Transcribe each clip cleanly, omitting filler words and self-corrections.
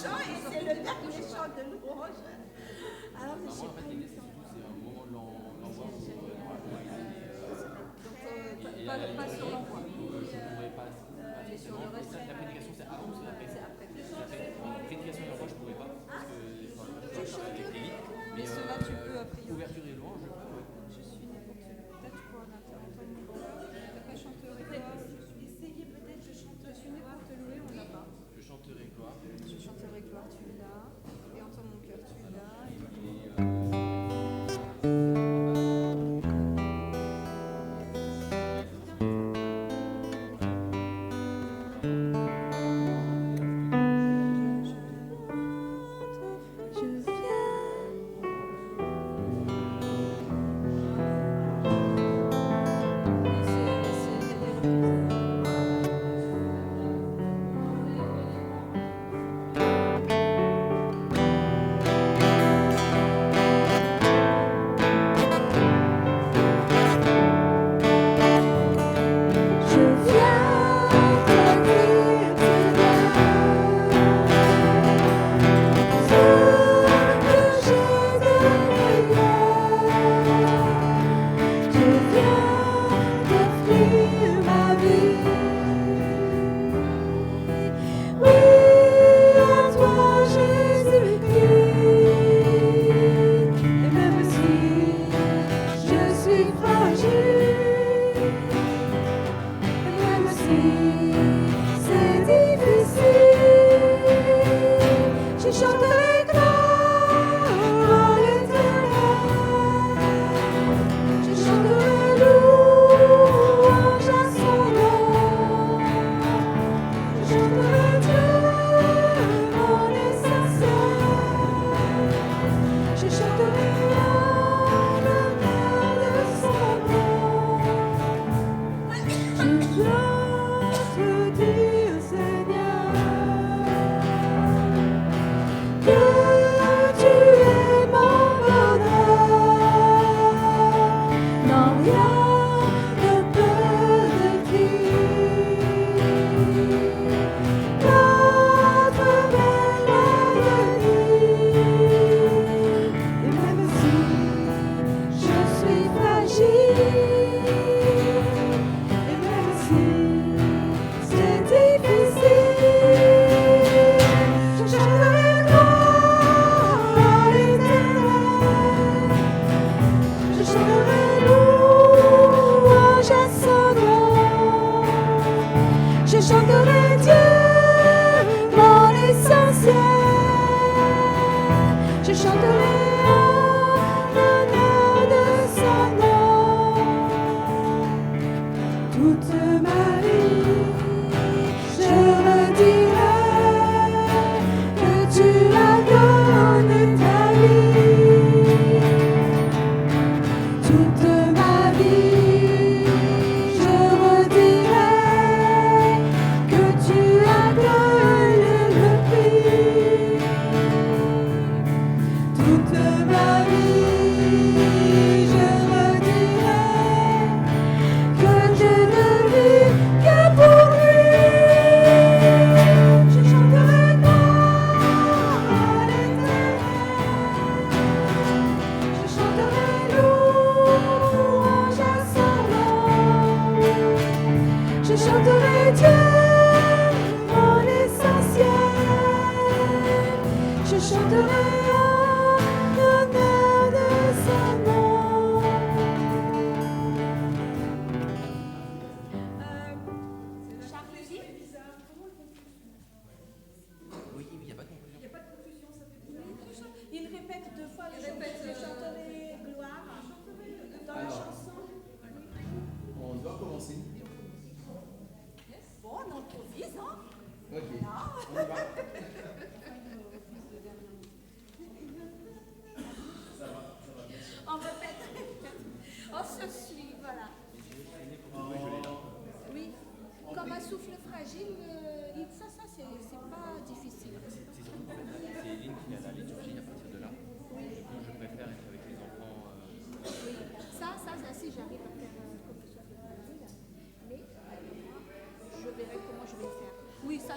chant et c'est le dernier chant de louange. Alors, je sais pas. L'idée, c'est surtout c'est un moment de l'envoi pour Pas sur l'envoi. je ne pourrais pas. Mais sur le reste. La prédication, c'est avant ou c'est après? C'est après. Prédication et l'envoi, je ne pourrais pas. Parce que je suis avec l'élite. Mais cela, tu peux a priori. Ouverture et louange, je peux. Je suis né pour que peut-être tu pourras t'as pas chanteur et gloire. Essayez peut-être, je chante. Je suis né pour te louer, on l'a pas. Je chanterai gloire. Je chanterai gloire, tu l'as. Et entends mon cœur, tu l'as.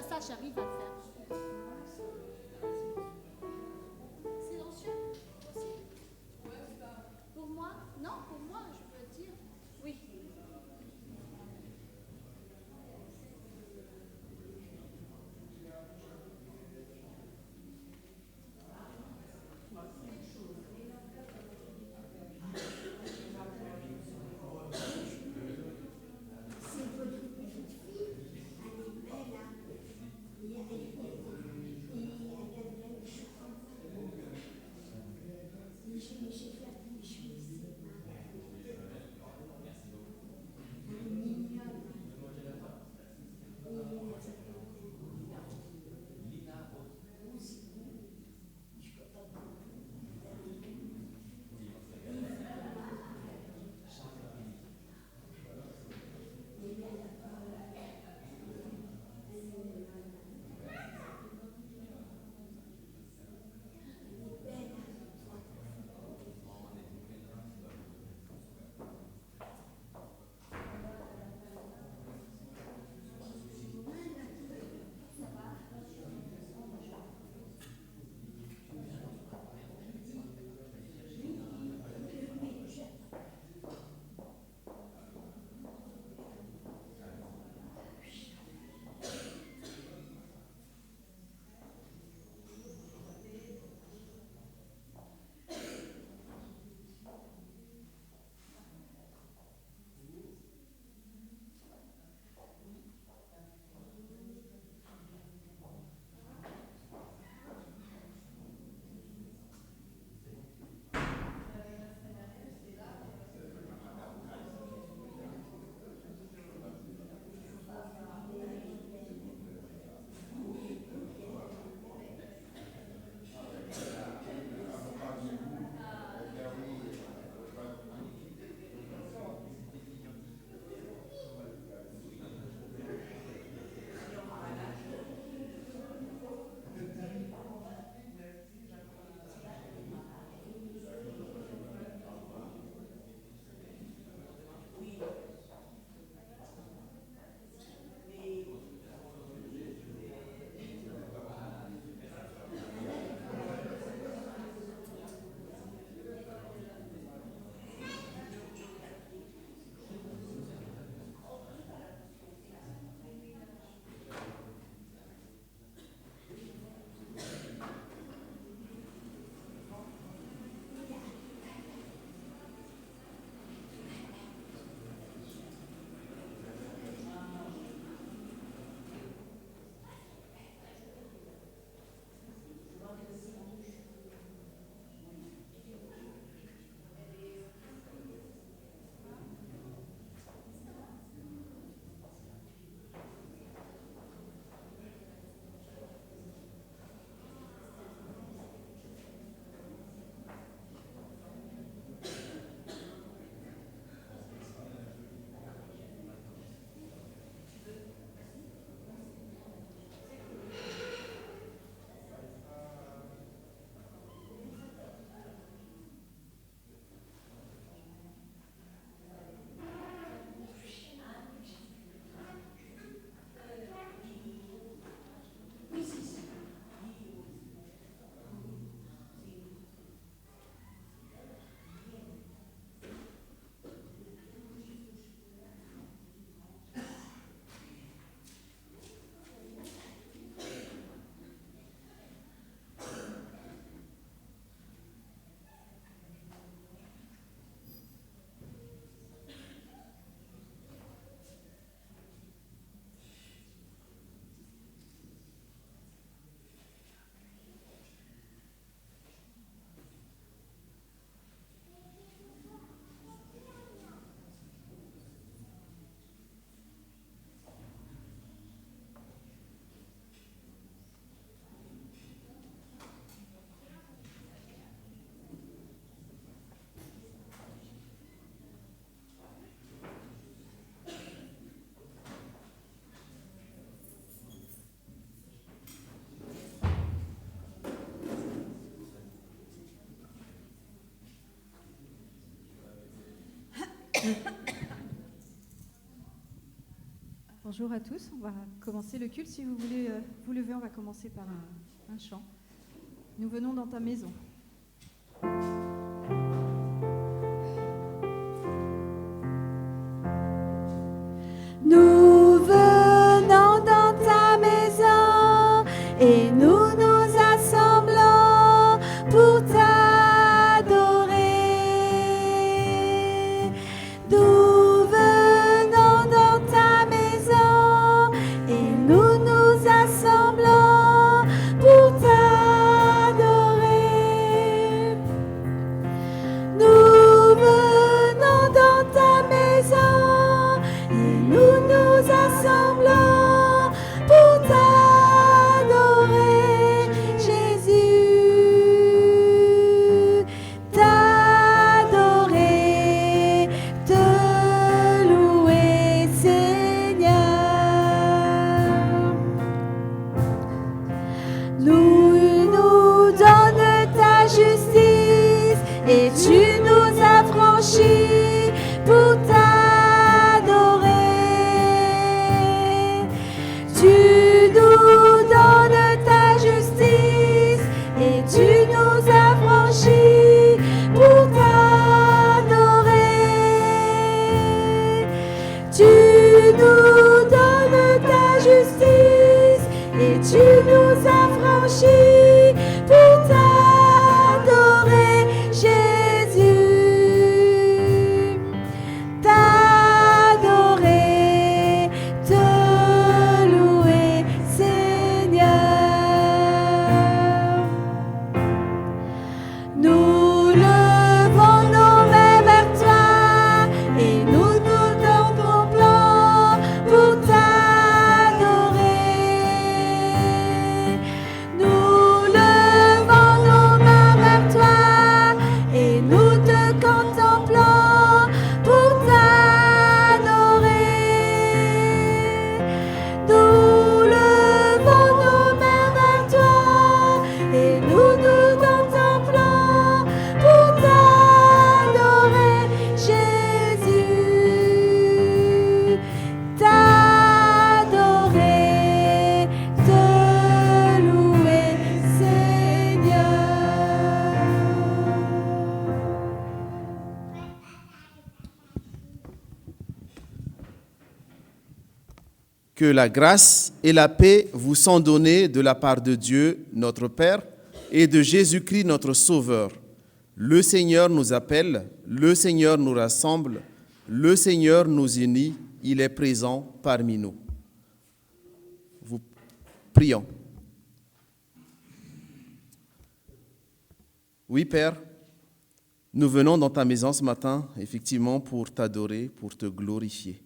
Ça, j'arrive à le faire. Bonjour à tous, on va commencer le culte. Si vous voulez vous lever, on va commencer par un chant. Nous venons dans ta maison. Nous venons dans ta maison et nous nous assemblons pour t'adorer. Nous venons dans ta maison et nous nous assemblons pour t'adorer. Nous venons dans ta maison et nous nous assemblons pour t'adorer, Jésus, t'adorer, te louer, Seigneur. Nous donne ta justice et tu nous as franchis pour t'adorer. Tu nous donnes ta justice et tu nous as franchis pour t'adorer. Tu nous donnes ta justice et tu nous as franchis pour t'adorer, Jésus, t'adorer, te louer, Seigneur. Nous levons nos mains vers toi et nous nous contemplons pour t'adorer. Nous levons nos mains vers toi et nous te contemplons pour t'adorer. Nous levons nos mains vers toi et nous nous contemplons pour t'adorer, Jésus, t'adorer, te louer, Seigneur. Que la grâce et la paix vous sont données de la part de Dieu, notre Père, et de Jésus-Christ, notre Sauveur. Le Seigneur nous appelle, le Seigneur nous rassemble, le Seigneur nous unit, il est présent parmi nous. Vous prions. Oui, Père, nous venons dans ta maison ce matin, effectivement, pour t'adorer, pour te glorifier.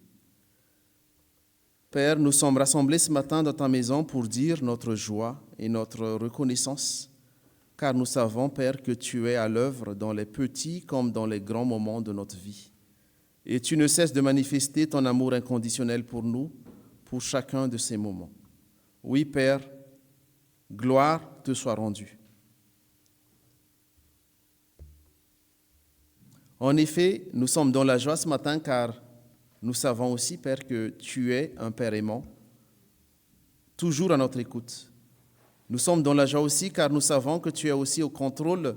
Père, nous sommes rassemblés ce matin dans ta maison pour dire notre joie et notre reconnaissance, car nous savons, Père, que tu es à l'œuvre dans les petits comme dans les grands moments de notre vie. Et tu ne cesses de manifester ton amour inconditionnel pour nous, pour chacun de ces moments. Oui, Père, gloire te soit rendue. En effet, nous sommes dans la joie ce matin, car nous savons aussi, Père, que tu es un Père aimant, toujours à notre écoute. Nous sommes dans la joie aussi, car nous savons que tu es aussi au contrôle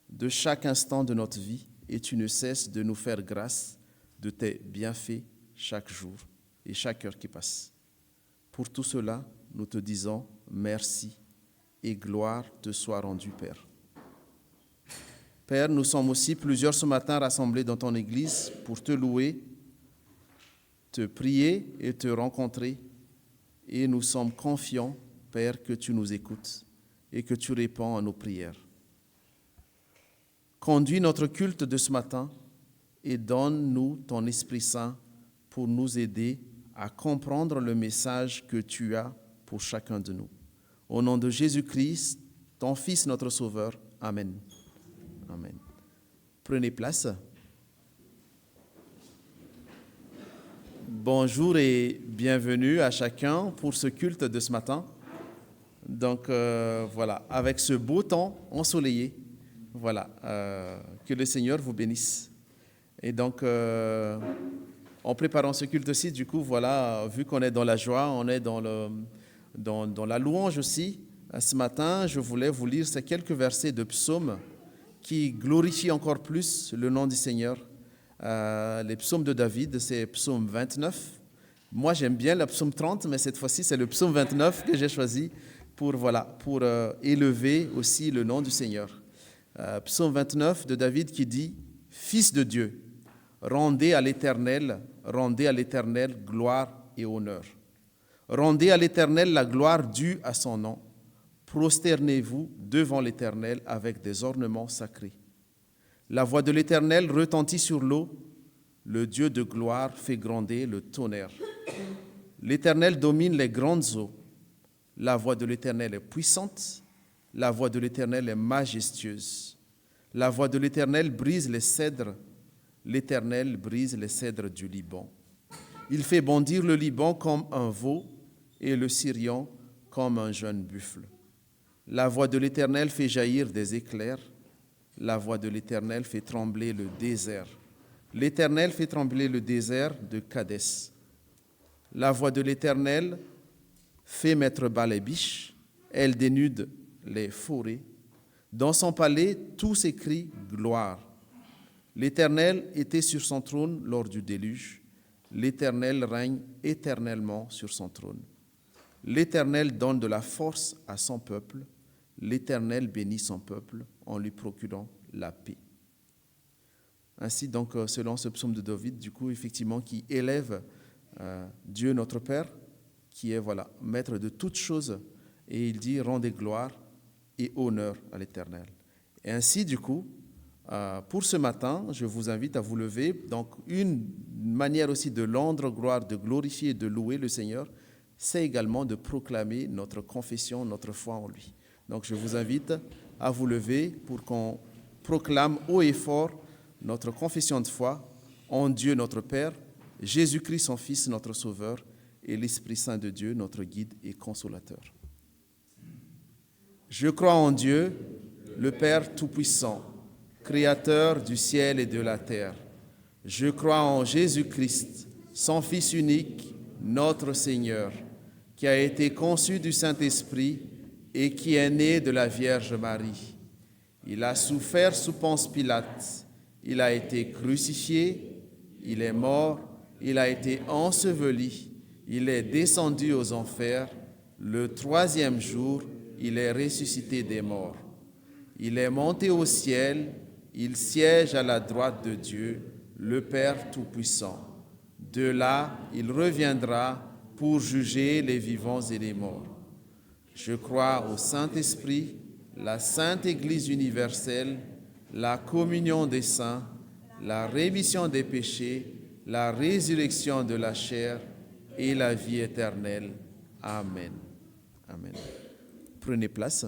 de chaque instant de notre vie et tu ne cesses de nous faire grâce de tes bienfaits chaque jour et chaque heure qui passe. Pour tout cela, nous te disons merci et gloire te soit rendue, Père. Père, nous sommes aussi plusieurs ce matin rassemblés dans ton Église pour te louer, te prier et te rencontrer. Et nous sommes confiants, Père, que tu nous écoutes et que tu réponds à nos prières. Conduis notre culte de ce matin et donne-nous ton Esprit Saint pour nous aider à comprendre le message que tu as pour chacun de nous. Au nom de Jésus-Christ, ton Fils, notre Sauveur. Amen. Amen. Prenez place. Bonjour et bienvenue à chacun pour ce culte de ce matin. Donc voilà, avec ce beau temps ensoleillé, voilà, que le Seigneur vous bénisse. Et donc, en préparant ce culte aussi, du coup, voilà, vu qu'on est dans la joie, on est dans la louange aussi. Ce matin, je voulais vous lire ces quelques versets de psaumes qui glorifient encore plus le nom du Seigneur. Les psaumes de David, c'est psaume 29. Moi, j'aime bien le psaume 30, mais cette fois-ci, c'est le psaume 29 que j'ai choisi pour élever aussi le nom du Seigneur. Psaume 29 de David qui dit « Fils de Dieu, rendez à l'Éternel gloire et honneur. Rendez à l'Éternel la gloire due à son nom. Prosternez-vous devant l'Éternel avec des ornements sacrés. La voix de l'Éternel retentit sur l'eau. Le Dieu de gloire fait gronder le tonnerre. L'Éternel domine les grandes eaux. La voix de l'Éternel est puissante. La voix de l'Éternel est majestueuse. La voix de l'Éternel brise les cèdres. L'Éternel brise les cèdres du Liban. Il fait bondir le Liban comme un veau et le Sirion comme un jeune buffle. La voix de l'Éternel fait jaillir des éclairs. La voix de l'Éternel fait trembler le désert. L'Éternel fait trembler le désert de Kadès. La voix de l'Éternel fait mettre bas les biches. Elle dénude les forêts. Dans son palais, tous s'écrient gloire. L'Éternel était sur son trône lors du déluge. L'Éternel règne éternellement sur son trône. L'Éternel donne de la force à son peuple. L'Éternel bénit son peuple en lui procurant la paix. Ainsi, donc, selon ce psaume de David, du coup, effectivement, qui élève Dieu notre Père, qui est, maître de toutes choses, et il dit, rendez gloire et honneur à l'Éternel. Et ainsi, du coup, pour ce matin, je vous invite à vous lever. Donc, une manière aussi de rendre gloire, de glorifier et de louer le Seigneur, c'est également de proclamer notre confession, notre foi en lui. Donc, je vous invite à vous lever pour qu'on proclame haut et fort notre confession de foi en Dieu notre Père, Jésus-Christ son Fils, notre Sauveur, et l'Esprit Saint de Dieu, notre guide et consolateur. Je crois en Dieu, le Père Tout-Puissant, Créateur du ciel et de la terre. Je crois en Jésus-Christ, son Fils unique, notre Seigneur, qui a été conçu du Saint-Esprit et qui est né de la Vierge Marie. Il a souffert sous Ponce Pilate. Il a été crucifié, il est mort, il a été enseveli, il est descendu aux enfers. Le troisième jour, il est ressuscité des morts. Il est monté au ciel, il siège à la droite de Dieu, le Père Tout-Puissant. De là, il reviendra pour juger les vivants et les morts. Je crois au Saint-Esprit, la Sainte Église universelle, la communion des saints, la rémission des péchés, la résurrection de la chair et la vie éternelle. Amen. Amen. Prenez place.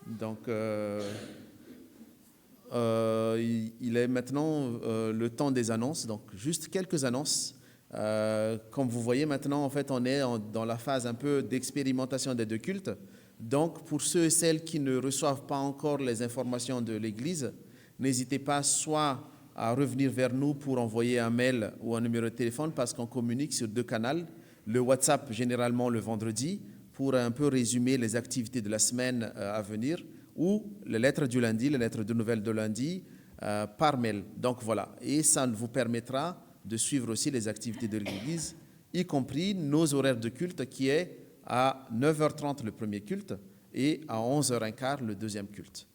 Donc, il est maintenant le temps des annonces. Donc, juste quelques annonces. Comme vous voyez maintenant, en fait, on est dans la phase un peu d'expérimentation des deux cultes. Donc, pour ceux et celles qui ne reçoivent pas encore les informations de l'Église, n'hésitez pas soit à revenir vers nous pour envoyer un mail ou un numéro de téléphone parce qu'on communique sur deux canaux. Le WhatsApp, généralement le vendredi, pour un peu résumer les activités de la semaine à venir, ou les lettres du lundi, les lettres de nouvelles de lundi, par mail. Donc, voilà. Et ça vous permettra de suivre aussi les activités de l'Église, y compris nos horaires de culte qui est à 9h30 le premier culte et à 11h15 le deuxième culte.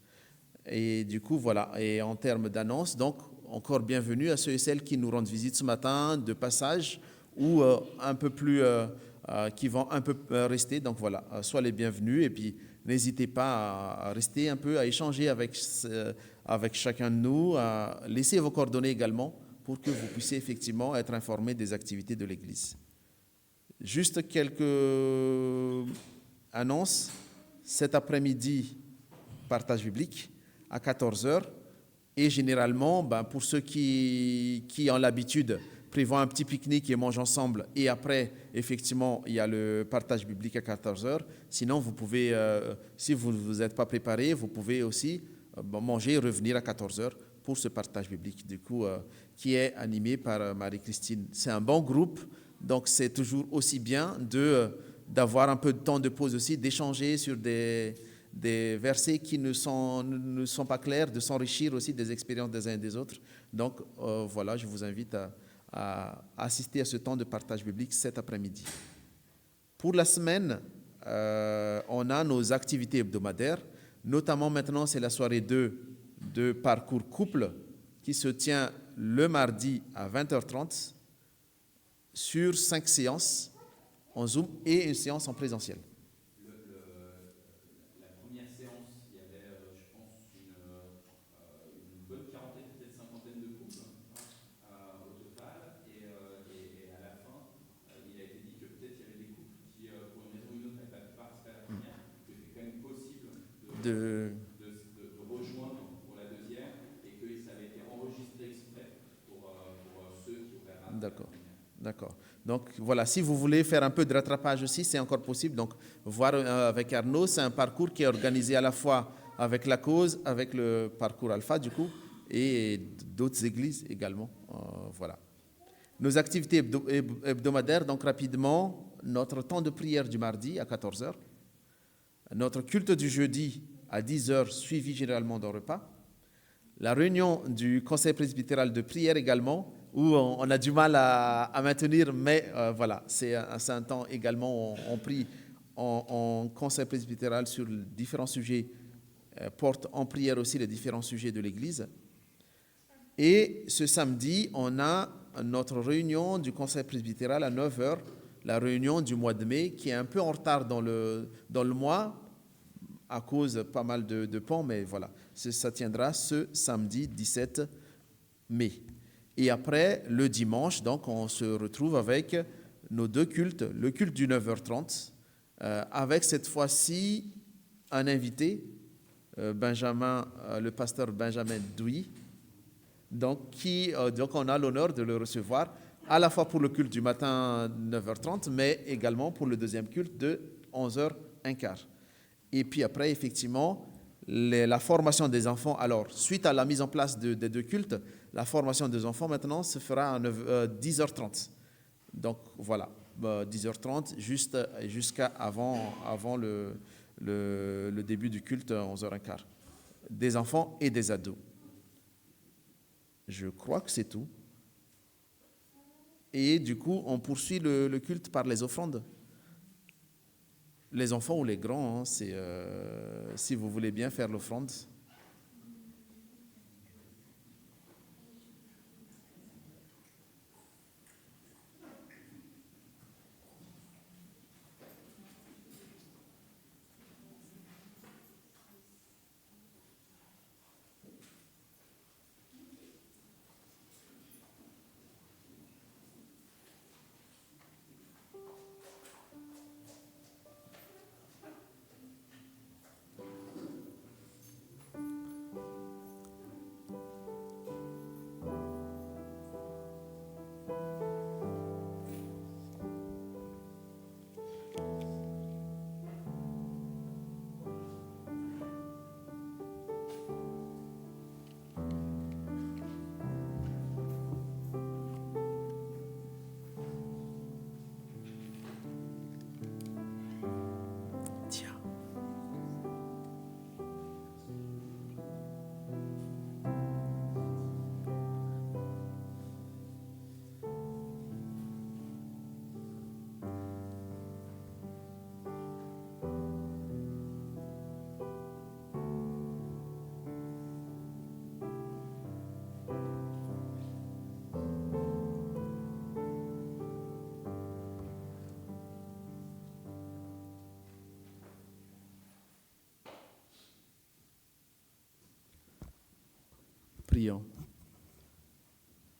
Et du coup, voilà. Et en termes d'annonces, donc, encore bienvenue à ceux et celles qui nous rendent visite ce matin, de passage, ou un peu plus, qui vont un peu rester. Donc, voilà, soient les bienvenus. Et puis, n'hésitez pas à rester un peu, à échanger avec chacun de nous, à laisser vos coordonnées également, pour que vous puissiez effectivement être informés des activités de l'Église. Juste quelques annonces. Cet après-midi, partage biblique à 14h. Et généralement, pour ceux qui ont l'habitude prévoit un petit pique-nique et mange ensemble. Et après, effectivement, il y a le partage biblique à 14 heures. Sinon, vous pouvez, si vous ne vous êtes pas préparé, vous pouvez aussi manger et revenir à 14 heures pour ce partage biblique, du coup, qui est animé par Marie-Christine. C'est un bon groupe, donc c'est toujours aussi bien d'avoir un peu de temps de pause aussi, d'échanger sur des versets qui ne sont pas clairs, de s'enrichir aussi des expériences des uns et des autres. Donc voilà, je vous invite à assister à ce temps de partage biblique cet après-midi. Pour la semaine, on a nos activités hebdomadaires, notamment maintenant c'est la soirée 2 de parcours couple qui se tient le mardi à 20h30 sur 5 séances en Zoom et une séance en présentiel. La première séance, il y avait, je pense, une bonne quarantaine, peut-être cinquantaine de couples au total. Et à la fin, il a été dit que peut-être il y avait des couples qui, pour une raison ou une autre, n'avaient pas pu participer à la première, que c'était quand même possible de rejoindre pour la deuxième et que ça avait été enregistré exprès pour ceux qui auraient raté. D'accord. Donc voilà, si vous voulez faire un peu de rattrapage aussi, c'est encore possible. Donc voir avec Arnaud, c'est un parcours qui est organisé à la fois avec la cause, avec le parcours Alpha du coup, et d'autres églises également. Voilà. Nos activités hebdomadaires, donc rapidement, notre temps de prière du mardi à 14 heures, notre culte du jeudi à 10 heures, suivi généralement d'un repas, la réunion du conseil presbytéral de prière également, où on a du mal à maintenir, mais voilà, c'est un temps également où on prie en conseil presbytéral sur différents sujets, porte en prière aussi les différents sujets de l'Église. Et ce samedi, on a notre réunion du conseil presbytéral à 9h, la réunion du mois de mai, qui est un peu en retard dans le mois, à cause pas mal de ponts, mais voilà, ça tiendra ce samedi 17 mai. Et après, le dimanche, donc, on se retrouve avec nos deux cultes, le culte du 9h30, avec cette fois-ci un invité, le pasteur Benjamin Douy, donc on a l'honneur de le recevoir, à la fois pour le culte du matin 9h30, mais également pour le deuxième culte de 11h15. Et puis après, effectivement, la formation des enfants. Alors, suite à la mise en place des deux cultes, la formation des enfants maintenant se fera à 10h30. Donc voilà, 10h30 jusqu'à avant le début du culte à 11h15. Des enfants et des ados. Je crois que c'est tout. Et du coup, on poursuit le culte par les offrandes. Les enfants ou les grands, hein, si vous voulez bien faire l'offrande. Prions.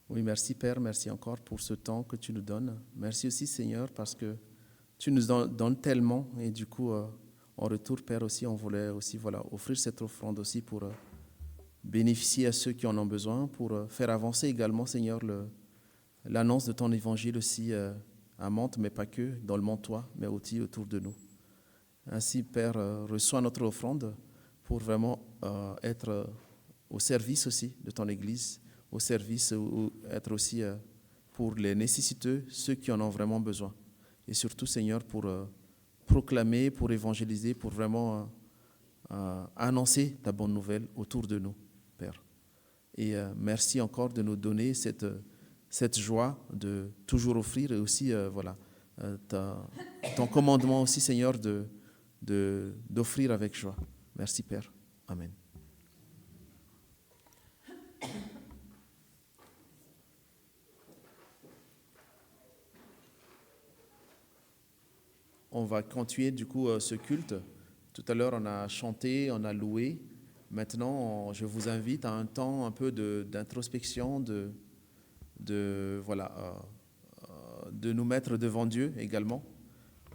Oui, merci Père, merci encore pour ce temps que tu nous donnes. Merci aussi Seigneur parce que tu nous donnes tellement et du coup, en retour Père aussi, on voulait aussi offrir cette offrande aussi pour bénéficier à ceux qui en ont besoin, pour faire avancer également Seigneur l'annonce de ton évangile aussi à Mantes, mais pas que, dans le Montois, mais aussi autour de nous. Ainsi, Père, reçois notre offrande pour vraiment être au service aussi de ton Église, au service ou être aussi pour les nécessiteux, ceux qui en ont vraiment besoin. Et surtout, Seigneur, pour proclamer, pour évangéliser, pour vraiment annoncer ta bonne nouvelle autour de nous, Père. Et merci encore de nous donner cette joie de toujours offrir et aussi ton commandement aussi, Seigneur, d'offrir avec joie. Merci, Père. Amen. On va continuer du coup ce culte. Tout à l'heure, on a chanté, on a loué. Maintenant, je vous invite à un temps un peu d'introspection, de nous mettre devant Dieu également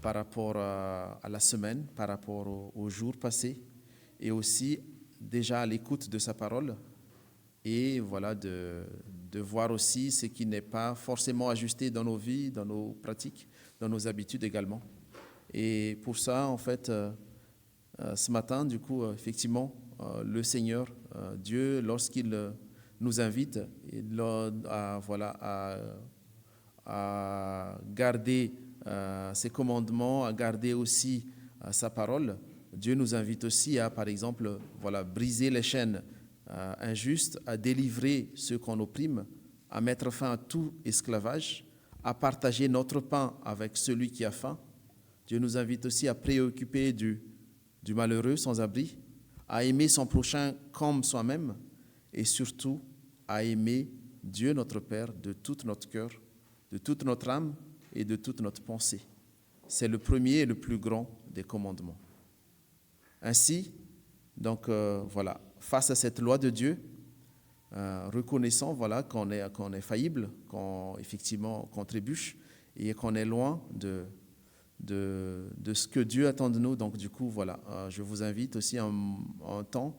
par rapport à la semaine, par rapport aux jours passés et aussi déjà à l'écoute de sa parole et voilà de voir aussi ce qui n'est pas forcément ajusté dans nos vies, dans nos pratiques, dans nos habitudes également. Et pour ça, en fait, ce matin, du coup, effectivement, le Seigneur, Dieu, lorsqu'il nous invite à garder ses commandements, à garder aussi sa parole, Dieu nous invite aussi à, par exemple, briser les chaînes injustes, à délivrer ceux qu'on opprime, à mettre fin à tout esclavage, à partager notre pain avec celui qui a faim. Dieu nous invite aussi à préoccuper du malheureux sans abri, à aimer son prochain comme soi-même et surtout à aimer Dieu notre Père de tout notre cœur, de toute notre âme et de toute notre pensée. C'est le premier et le plus grand des commandements. Ainsi, donc face à cette loi de Dieu, reconnaissant qu'on est faillible, qu'on trébuche et qu'on est loin de ce que Dieu attend de nous. Donc du coup, je vous invite aussi à un temps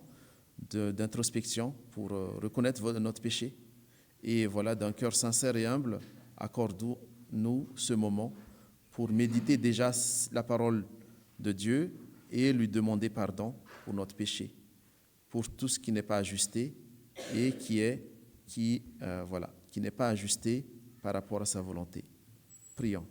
d'introspection pour reconnaître notre péché. Et d'un cœur sincère et humble, accordons-nous ce moment pour méditer déjà la parole de Dieu et lui demander pardon pour notre péché, pour tout ce qui n'est pas ajusté et qui n'est pas ajusté par rapport à sa volonté. Prions.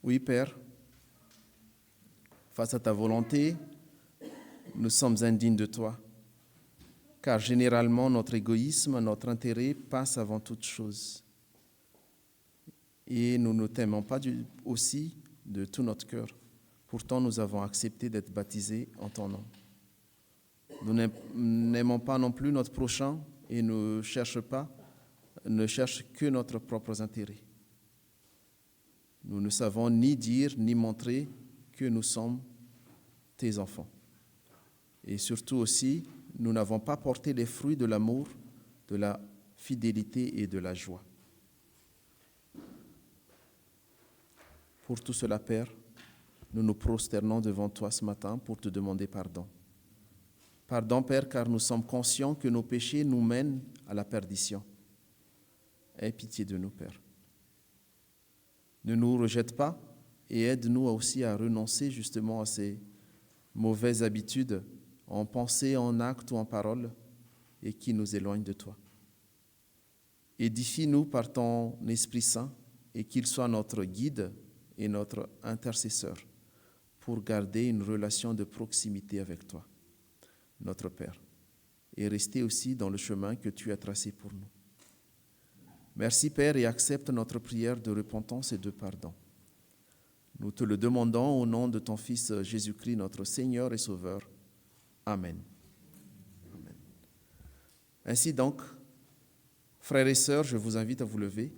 Oui, Père, face à ta volonté, nous sommes indignes de toi, car généralement notre égoïsme, notre intérêt passe avant toute chose. Et nous ne t'aimons pas aussi de tout notre cœur. Pourtant, nous avons accepté d'être baptisés en ton nom. Nous n'aimons pas non plus notre prochain et ne cherchent que notre propre intérêt. Nous ne savons ni dire ni montrer que nous sommes tes enfants. Et surtout aussi, nous n'avons pas porté les fruits de l'amour, de la fidélité et de la joie. Pour tout cela, Père, nous nous prosternons devant toi ce matin pour te demander pardon. Pardon, Père, car nous sommes conscients que nos péchés nous mènent à la perdition. Aie pitié de nous, Père. Ne nous rejette pas et aide-nous aussi à renoncer justement à ces mauvaises habitudes en pensée, en acte ou en parole et qui nous éloignent de toi. Édifie-nous par ton Esprit Saint et qu'il soit notre guide et notre intercesseur pour garder une relation de proximité avec toi, notre Père, et rester aussi dans le chemin que tu as tracé pour nous. Merci Père et accepte notre prière de repentance et de pardon. Nous te le demandons au nom de ton Fils Jésus-Christ, notre Seigneur et Sauveur. Amen. Amen. Ainsi donc, frères et sœurs, je vous invite à vous lever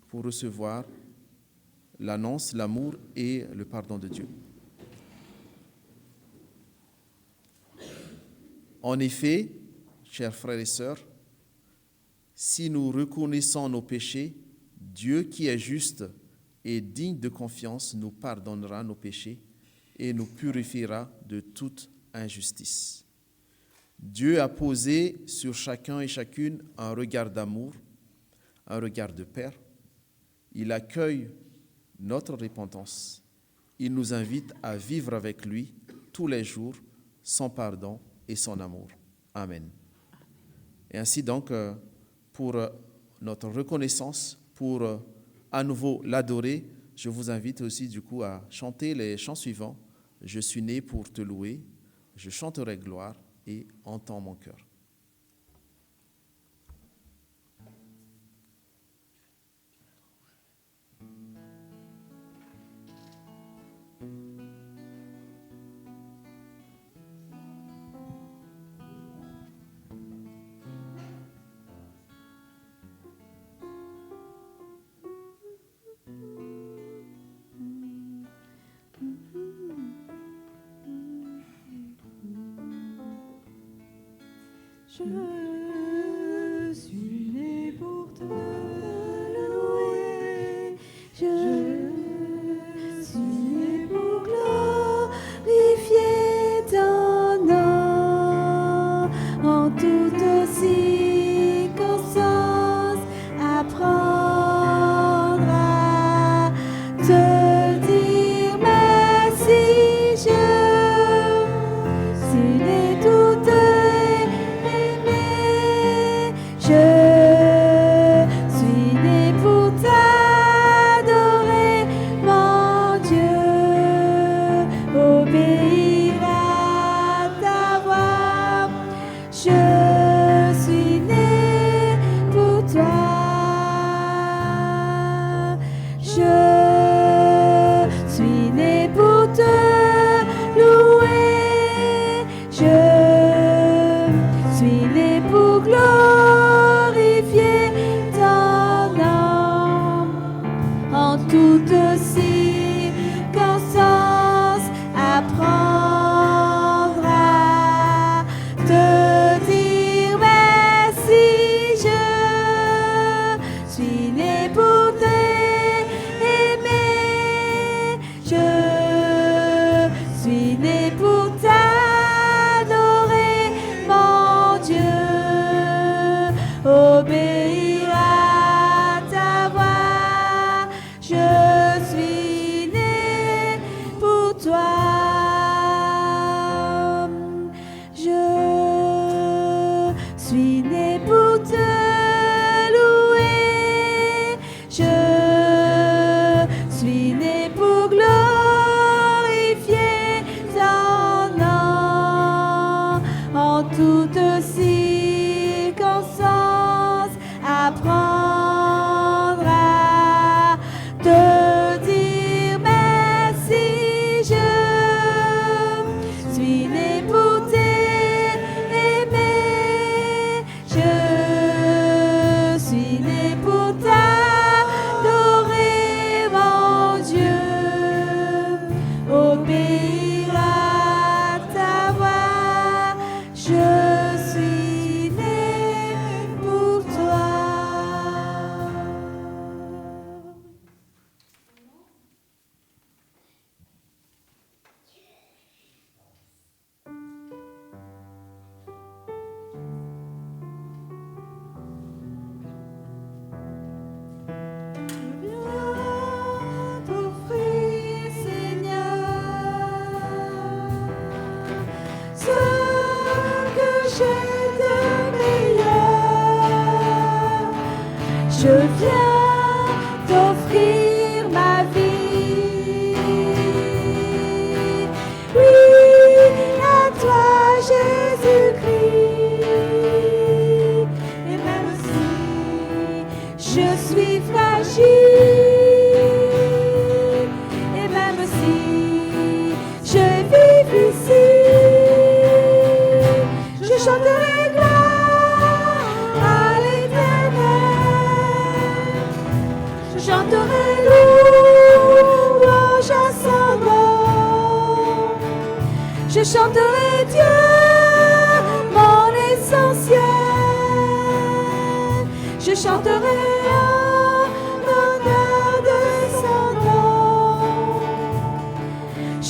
pour recevoir l'annonce, l'amour et le pardon de Dieu. En effet, chers frères et sœurs, si nous reconnaissons nos péchés, Dieu qui est juste et digne de confiance nous pardonnera nos péchés et nous purifiera de toute injustice. Dieu a posé sur chacun et chacune un regard d'amour, un regard de Père. Il accueille notre repentance. Il nous invite à vivre avec lui tous les jours son pardon et son amour. Amen. Et ainsi donc, pour notre reconnaissance, pour à nouveau l'adorer, je vous invite aussi du coup à chanter les chants suivants. Je suis né pour te louer, je chanterai gloire et entends mon cœur. Je suis né pour te louer, je suis né pour glorifier ton nom en toute circonstance, apprendre à te dire merci, je suis né tout Je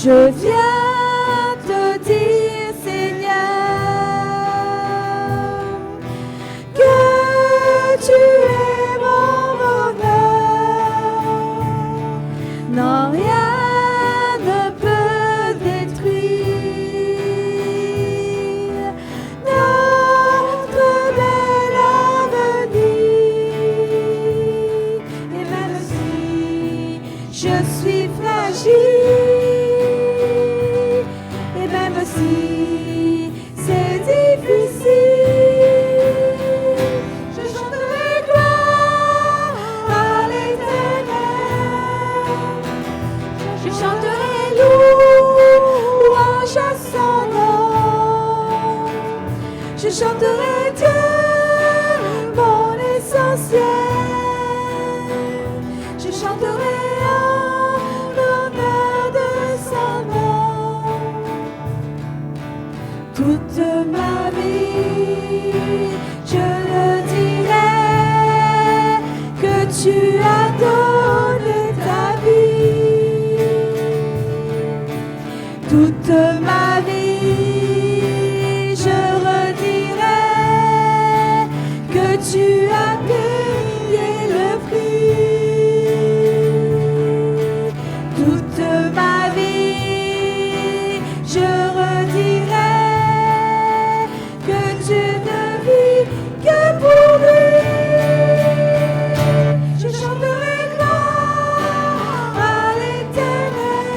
Je viens te dire, Seigneur, que tu es mon bonheur. Non, rien ne peut détruire notre bel avenir. Et même si je suis fragile, et même si c'est difficile, je chanterai gloire à l'Éternel. Je chanterai louange à son nom. Je chanterai Dieu, mon essentiel. Je chanterai en l'honneur de son nom. Toute ma vie, je le dirai, que tu as donné ta vie. Toute ma vie, je redirai que tu as payé le prix. Toute ma vie, je redirai que tu ne vis que pour lui. Je chanterai gloire à l'Éternel.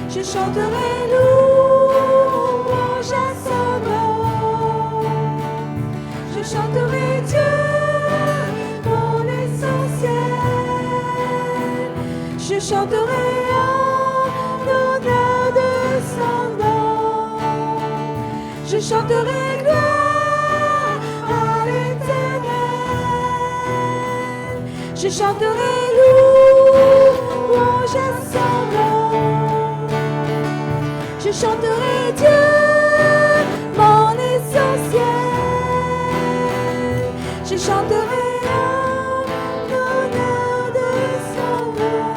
Je chanterai louange à son nom. Je chanterai Dieu, mon essentiel. Je chanterai en l'honneur de son nom. Je chanterai gloire à l'Éternel. Je chanterai louange à son nom. Je chanterai Dieu, mon essentiel. Je chanterai en l'honneur de son nom.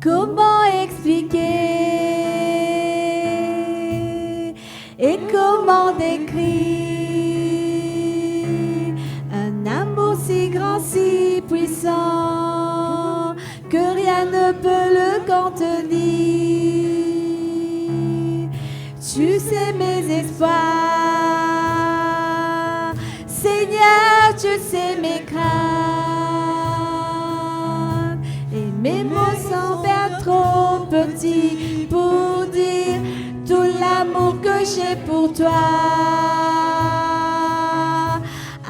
Comment expliquer et comment décrire un amour si grand, si puissant que rien ne peut le contenir. Tu sais mes espoirs, Seigneur, tu sais mes craintes. Et mes mots s'envers trop petits pour dire tout l'amour que j'ai pour toi.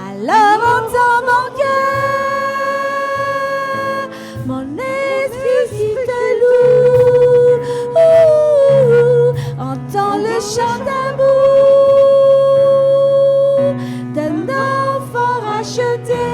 Alors entends mon cœur, mon esprit qui te loue. Entends le chant d'amour d'un enfant racheté.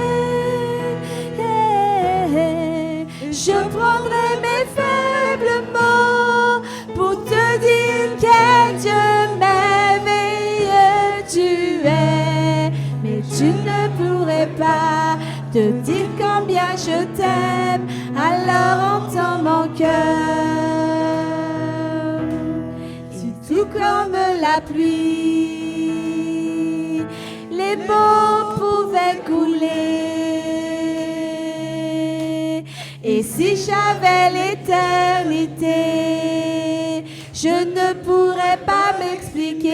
Je prendrai mes faibles mots pour te dire quel Dieu merveilleux tu es. Mais tu ne pourrais pas te dire combien je t'aime. Alors entends mon cœur. Tu doux comme la pluie, les mots pouvaient couler. Et si j'avais l'éternité, je ne pourrais pas m'expliquer.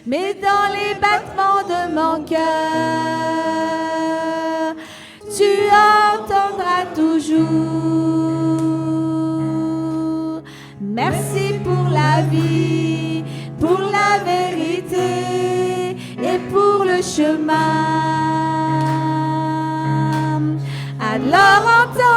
Mais dans les battements de mon cœur, tu entendras toujours. Merci pour la vie, pour la vérité et pour le chemin. Alors entends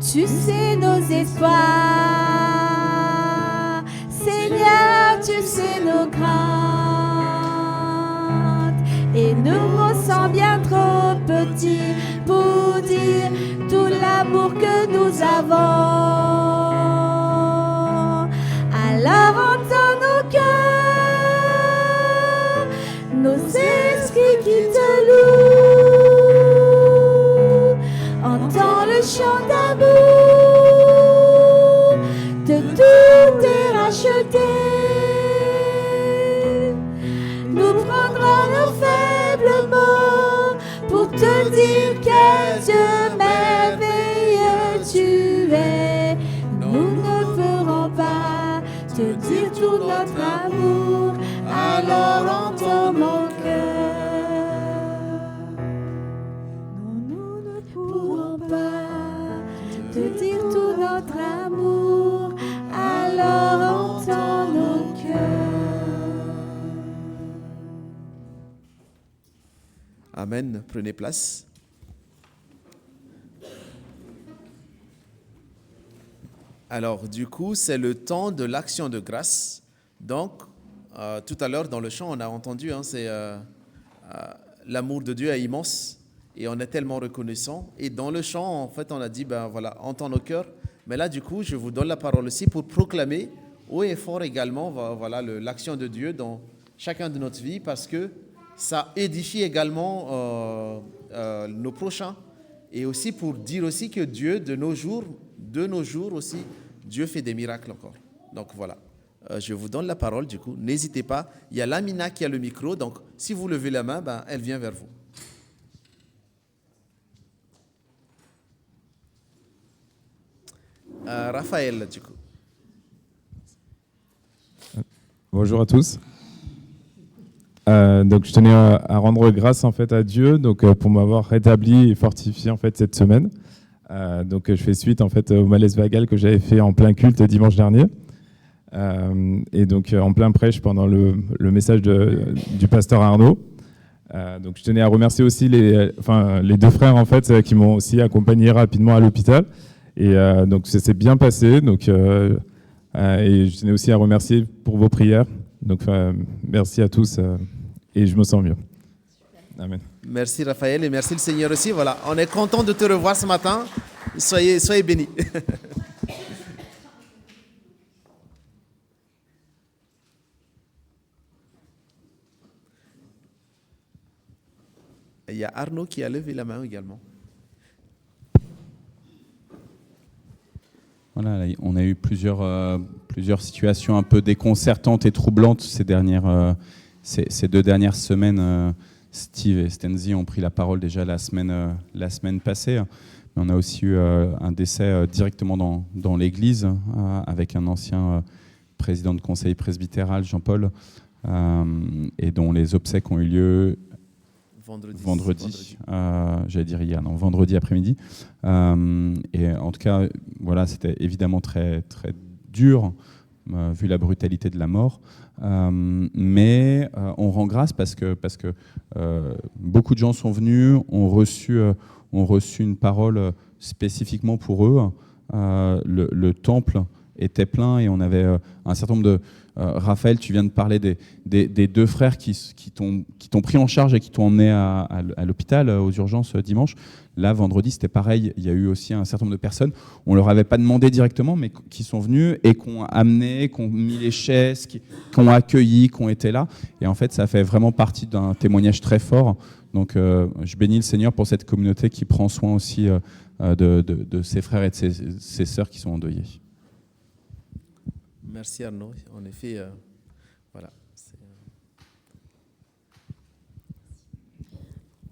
Tu sais nos espoirs, Seigneur, tu sais nos craintes. Et nous on sent bien trop petits pour dire tout l'amour que nous avons. Alors entends nos cœurs, nos esprits qui te louent. Entends le chant d'amour, de tout est racheté. Nous prendrons nos faibles mots pour te dire quel Dieu merveilleux tu es. Nous ne pourrons pas te dire tout notre amour, alors entends mon cœur. Non, nous ne pourrons pas te dire tout notre amour, alors entends nos cœurs. Amen. Prenez place. Alors, du coup, c'est le temps de l'action de grâce. Donc, tout à l'heure, dans le chant, on a entendu, c'est l'amour de Dieu est immense et on est tellement reconnaissant. Et dans le chant, en fait, on a dit, ben voilà, entends nos cœurs. Mais là, du coup, je vous donne la parole aussi pour proclamer haut et fort également, voilà, l'action de Dieu dans chacun de notre vie, parce que ça édifie également nos prochains. Et aussi pour dire aussi que Dieu, de nos jours aussi, Dieu fait des miracles encore. Donc voilà, je vous donne la parole du coup. N'hésitez pas, il y a Lamina qui a le micro, donc si vous levez la main, ben, elle vient vers vous. Raphaël, du coup. Bonjour à tous. Donc je tenais à rendre grâce en fait à Dieu pour m'avoir rétabli et fortifié en fait cette semaine. Donc je fais suite en fait au malaise vagal que j'avais fait en plein culte dimanche dernier. Et donc en plein prêche pendant le message du pasteur Arnaud. Donc je tenais à remercier aussi les deux frères en fait qui m'ont aussi accompagné rapidement à l'hôpital. Et donc ça s'est bien passé. Donc et je tenais aussi à remercier pour vos prières. Donc merci à tous et je me sens mieux. Amen. Merci Raphaël et merci le Seigneur aussi. Voilà, on est content de te revoir ce matin. Soyez bénis. Il y a Arnaud qui a levé la main également. Voilà, on a eu plusieurs situations un peu déconcertantes et troublantes ces 2 dernières semaines. Steve et Stenzi ont pris la parole déjà la semaine passée. Mais on a aussi eu un décès directement dans l'église avec un ancien président de conseil presbytéral, Jean-Paul, et dont les obsèques ont eu lieu vendredi. J'allais dire hier, non, vendredi après-midi. Et en tout cas, voilà, c'était évidemment très, très dur, vu la brutalité de la mort. Mais on rend grâce parce que beaucoup de gens sont venus, ont reçu une parole spécifiquement pour eux. Le temple était plein et on avait un certain nombre de... Raphaël, tu viens de parler des 2 frères qui t'ont pris en charge et qui t'ont emmené à l'hôpital, aux urgences dimanche. Là, vendredi, c'était pareil. Il y a eu aussi un certain nombre de personnes. On ne leur avait pas demandé directement, mais qui sont venus et qui ont amené, qui ont mis les chaises, qui ont accueilli, qui ont été là. Et en fait, ça fait vraiment partie d'un témoignage très fort. Donc, je bénis le Seigneur pour cette communauté qui prend soin aussi de ses frères et de ses sœurs qui sont endeuillés. Merci Arnaud. En effet, voilà.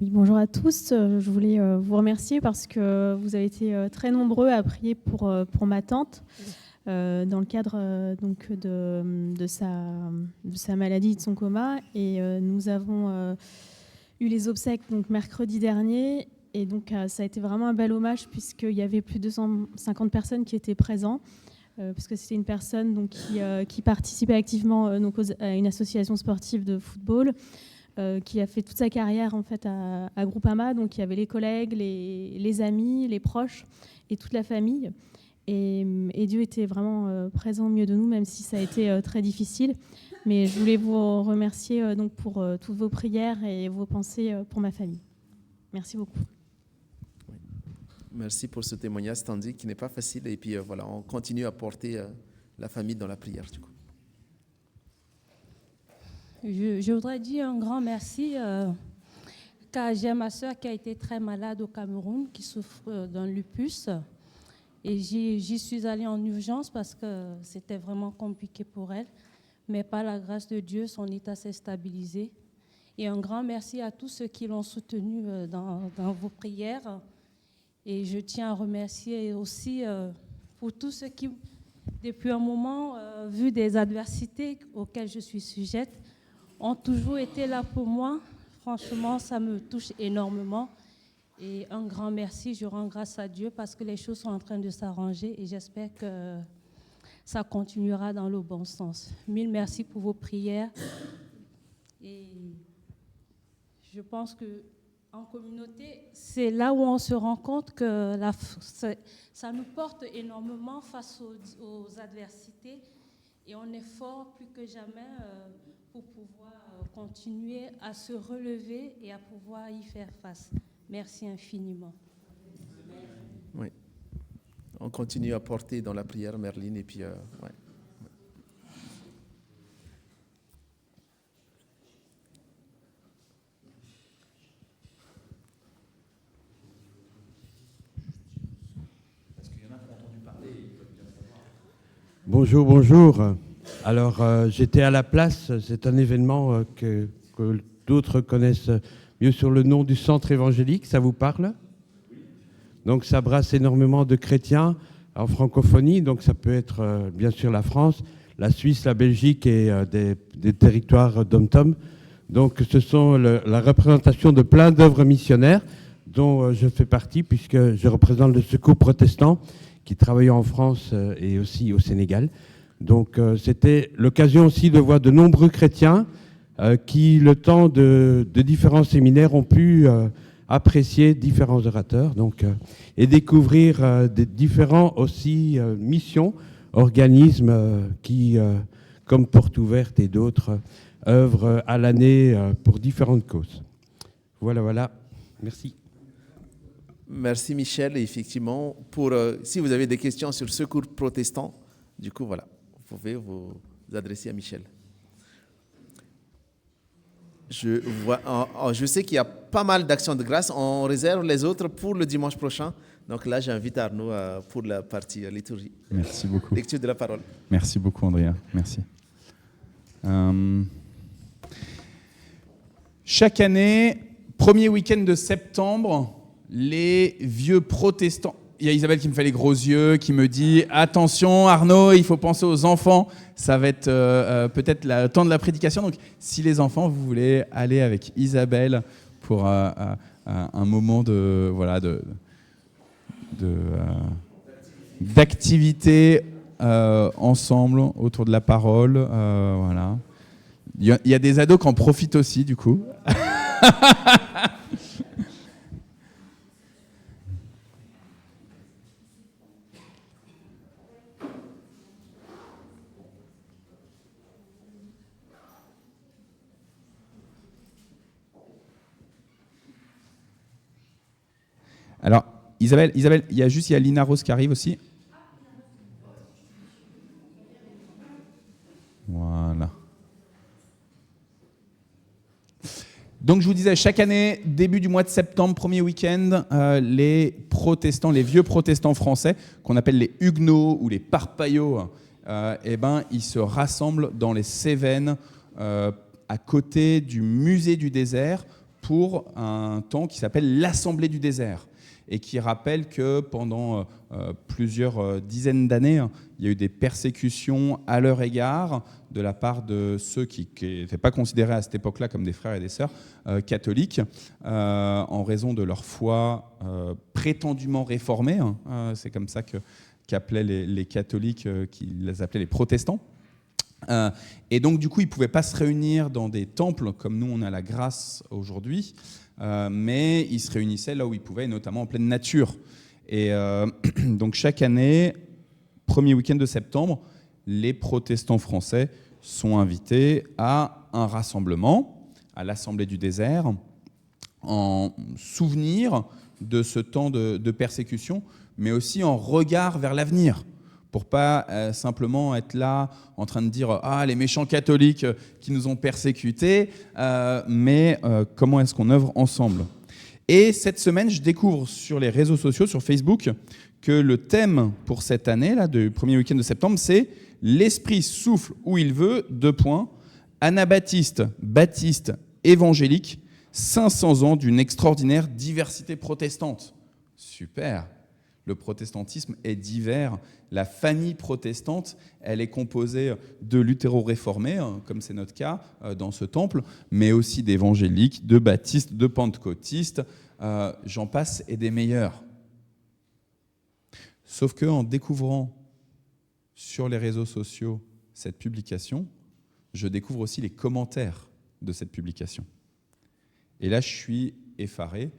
Oui, bonjour à tous. Je voulais vous remercier parce que vous avez été très nombreux à prier pour ma tante dans le cadre donc de sa maladie, de son coma. Et nous avons eu les obsèques donc mercredi dernier. Et donc ça a été vraiment un bel hommage puisqu'il y avait plus de 250 personnes qui étaient présentes. Parce que c'était une personne donc, qui participait activement donc, à une association sportive de football, qui a fait toute sa carrière en fait à Groupama. Donc il y avait les collègues, les amis, les proches et toute la famille. Et Dieu était vraiment présent au milieu de nous, même si ça a été très difficile. Mais je voulais vous remercier donc pour toutes vos prières et vos pensées pour ma famille. Merci beaucoup. Merci pour ce témoignage, Tandy, qui n'est pas facile. Et puis voilà, on continue à porter la famille dans la prière, du coup. Je voudrais dire un grand merci, car j'ai ma soeur qui a été très malade au Cameroun, qui souffre d'un lupus. Et j'y suis allée en urgence parce que c'était vraiment compliqué pour elle. Mais par la grâce de Dieu, son état s'est stabilisé. Et un grand merci à tous ceux qui l'ont soutenue dans vos prières. Et je tiens à remercier aussi pour tous ceux qui, depuis un moment, vu des adversités auxquelles je suis sujette, ont toujours été là pour moi. Franchement, ça me touche énormément. Et un grand merci, je rends grâce à Dieu parce que les choses sont en train de s'arranger et j'espère que ça continuera dans le bon sens. Mille merci pour vos prières. Et je pense qu'en communauté, c'est là où on se rend compte que ça nous porte énormément face aux adversités et on est fort plus que jamais pour pouvoir continuer à se relever et à pouvoir y faire face. Merci infiniment. Oui. On continue à porter dans la prière, Merline, et puis, ouais. Parce qu'il y en a qui ont entendu parler, ils peuvent bien savoir. Bonjour, bonjour. Alors, j'étais à la place, c'est un événement que d'autres connaissent mieux sur le nom du centre évangélique, ça vous parle? Donc ça brasse énormément de chrétiens en francophonie, donc ça peut être bien sûr la France, la Suisse, la Belgique et des territoires dom-tom. Donc ce sont la représentation de plein d'œuvres missionnaires dont je fais partie puisque je représente le Secours protestant qui travaille en France et aussi au Sénégal. Donc c'était l'occasion aussi de voir de nombreux chrétiens qui, le temps de différents séminaires, ont pu apprécier différents orateurs et découvrir des différents aussi missions, organismes qui, comme Porte Ouverte et d'autres, œuvrent à l'année pour différentes causes. Voilà. Merci. Merci Michel. Et effectivement, si vous avez des questions sur le Secours protestant, du coup, voilà, vous pouvez vous adresser à Michel. Je sais qu'il y a pas mal d'actions de grâce. On réserve les autres pour le dimanche prochain. Donc là, j'invite Arnaud pour la partie liturgie. Merci beaucoup. Lecture de la parole. Merci beaucoup, Andrea. Merci. Chaque année, premier week-end de septembre, les vieux protestants... Il y a Isabelle qui me fait les gros yeux, qui me dit « Attention Arnaud, il faut penser aux enfants, ça va être peut-être le temps de la prédication. » Donc si les enfants, vous voulez aller avec Isabelle pour un moment d'activité ensemble autour de la parole, voilà. Il y a des ados qui en profitent aussi du coup. Alors, Isabelle, il y a Lina Rose qui arrive aussi. Voilà. Donc, je vous disais, chaque année, début du mois de septembre, premier week-end, les protestants, les vieux protestants français, qu'on appelle les huguenots ou les parpaillots, ils se rassemblent dans les Cévennes, à côté du musée du désert, pour un temps qui s'appelle l'Assemblée du désert, et qui rappelle que pendant plusieurs dizaines d'années, il y a eu des persécutions à leur égard de la part de ceux qui n'étaient pas considérés à cette époque-là comme des frères et des sœurs catholiques, en raison de leur foi prétendument réformée. C'est comme ça qu'appelaient les catholiques, qu'ils les appelaient les protestants. Et donc, du coup, ils ne pouvaient pas se réunir dans des temples comme nous, on a la grâce aujourd'hui, mais ils se réunissaient là où ils pouvaient, notamment en pleine nature. Et donc, chaque année, premier week-end de septembre, les protestants français sont invités à un rassemblement, à l'Assemblée du désert, en souvenir de ce temps de persécution, mais aussi en regard vers l'avenir, pour pas simplement être là en train de dire « Ah, les méchants catholiques qui nous ont persécutés », mais comment est-ce qu'on œuvre ensemble. Et cette semaine, je découvre sur les réseaux sociaux, sur Facebook, que le thème pour cette année, là, du premier week-end de septembre, c'est « L'Esprit souffle où il veut, : Anabaptiste, baptiste, évangélique, 500 ans d'une extraordinaire diversité protestante ». Super. Le protestantisme est divers. La famille protestante, elle est composée de luthéro-réformés, comme c'est notre cas dans ce temple, mais aussi d'évangéliques, de baptistes, de pentecôtistes, j'en passe et des meilleurs. Sauf qu'en découvrant sur les réseaux sociaux cette publication, je découvre aussi les commentaires de cette publication. Et là, je suis effaré.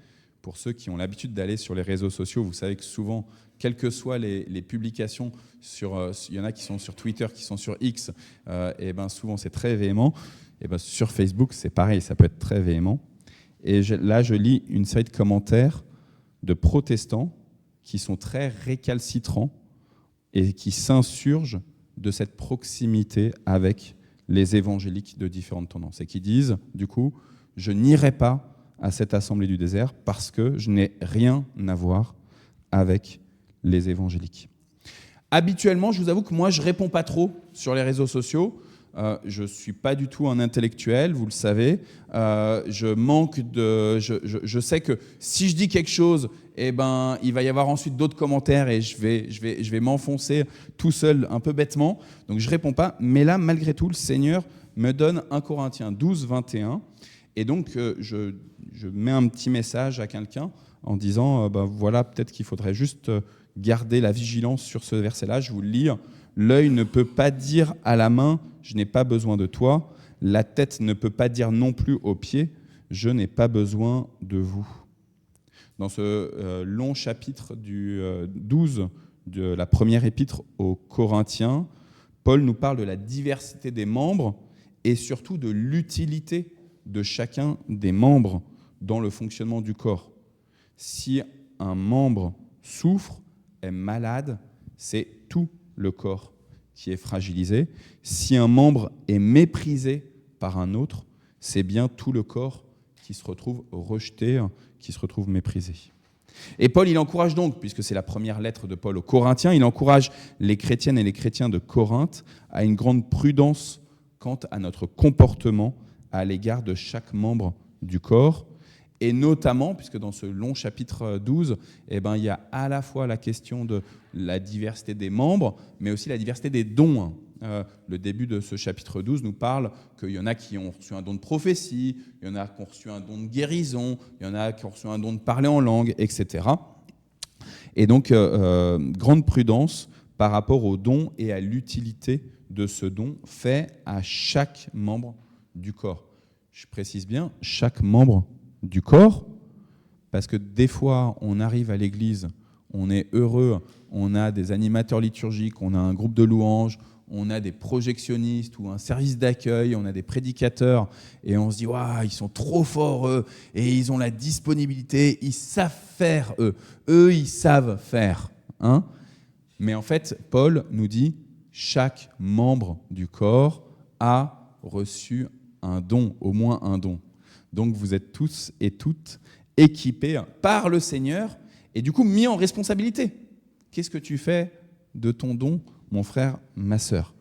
Pour ceux qui ont l'habitude d'aller sur les réseaux sociaux, vous savez que souvent, quelles que soient les publications, il y en a qui sont sur Twitter, qui sont sur X, et ben souvent c'est très véhément. Et ben sur Facebook, c'est pareil, ça peut être très véhément. Et là, je lis une série de commentaires de protestants qui sont très récalcitrants et qui s'insurgent de cette proximité avec les évangéliques de différentes tendances et qui disent, du coup, je n'irai pas à cette assemblée du désert parce que je n'ai rien à voir avec les évangéliques. Habituellement, je vous avoue que moi, je ne réponds pas trop sur les réseaux sociaux. Je ne suis pas du tout un intellectuel, vous le savez. Je sais que si je dis quelque chose, eh ben, il va y avoir ensuite d'autres commentaires et je vais m'enfoncer tout seul un peu bêtement. Donc je ne réponds pas. Mais là, malgré tout, le Seigneur me donne 1 Corinthiens 12, 21. Et donc, je mets un petit message à quelqu'un en disant, voilà, peut-être qu'il faudrait juste garder la vigilance sur ce verset-là. Je vous le lis. L'œil ne peut pas dire à la main, je n'ai pas besoin de toi. La tête ne peut pas dire non plus aux pieds, je n'ai pas besoin de vous. Dans ce long chapitre du 12 de la première épître aux Corinthiens, Paul nous parle de la diversité des membres et surtout de l'utilité de chacun des membres dans le fonctionnement du corps. Si un membre souffre, est malade, c'est tout le corps qui est fragilisé. Si un membre est méprisé par un autre, c'est bien tout le corps qui se retrouve rejeté, qui se retrouve méprisé. Et Paul, il encourage donc, puisque c'est la première lettre de Paul aux Corinthiens, il encourage les chrétiennes et les chrétiens de Corinthe à une grande prudence quant à notre comportement à l'égard de chaque membre du corps, et notamment, puisque dans ce long chapitre 12, il y a à la fois la question de la diversité des membres, mais aussi la diversité des dons. Le début de ce chapitre 12 nous parle qu'il y en a qui ont reçu un don de prophétie, il y en a qui ont reçu un don de guérison, il y en a qui ont reçu un don de parler en langue, etc. Et donc, grande prudence par rapport au don et à l'utilité de ce don fait à chaque membre du corps. Je précise bien, chaque membre du corps, parce que des fois, on arrive à l'église, on est heureux, on a des animateurs liturgiques, on a un groupe de louanges, on a des projectionnistes ou un service d'accueil, on a des prédicateurs, et on se dit waouh, ils sont trop forts, eux, et ils ont la disponibilité, ils savent faire, eux, ils savent faire. Hein ? Mais en fait, Paul nous dit, chaque membre du corps a reçu un don, au moins un don. Donc vous êtes tous et toutes équipés par le Seigneur et du coup mis en responsabilité. Qu'est-ce que tu fais de ton don, mon frère, ma sœur ?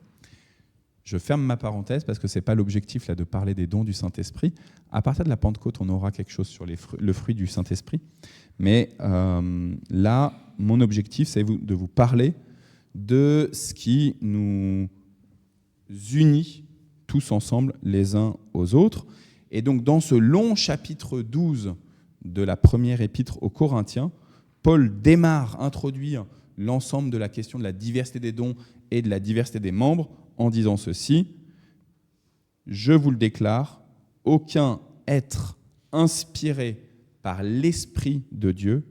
Je ferme ma parenthèse parce que ce n'est pas l'objectif là, de parler des dons du Saint-Esprit. À partir de la Pentecôte, on aura quelque chose sur le fruit du Saint-Esprit. Mais là, mon objectif, c'est de vous parler de ce qui nous unit tous ensemble les uns aux autres. Et donc, dans ce long chapitre 12 de la première épître aux Corinthiens, Paul introduit l'ensemble de la question de la diversité des dons et de la diversité des membres en disant ceci, je vous le déclare, aucun être inspiré par l'Esprit de Dieu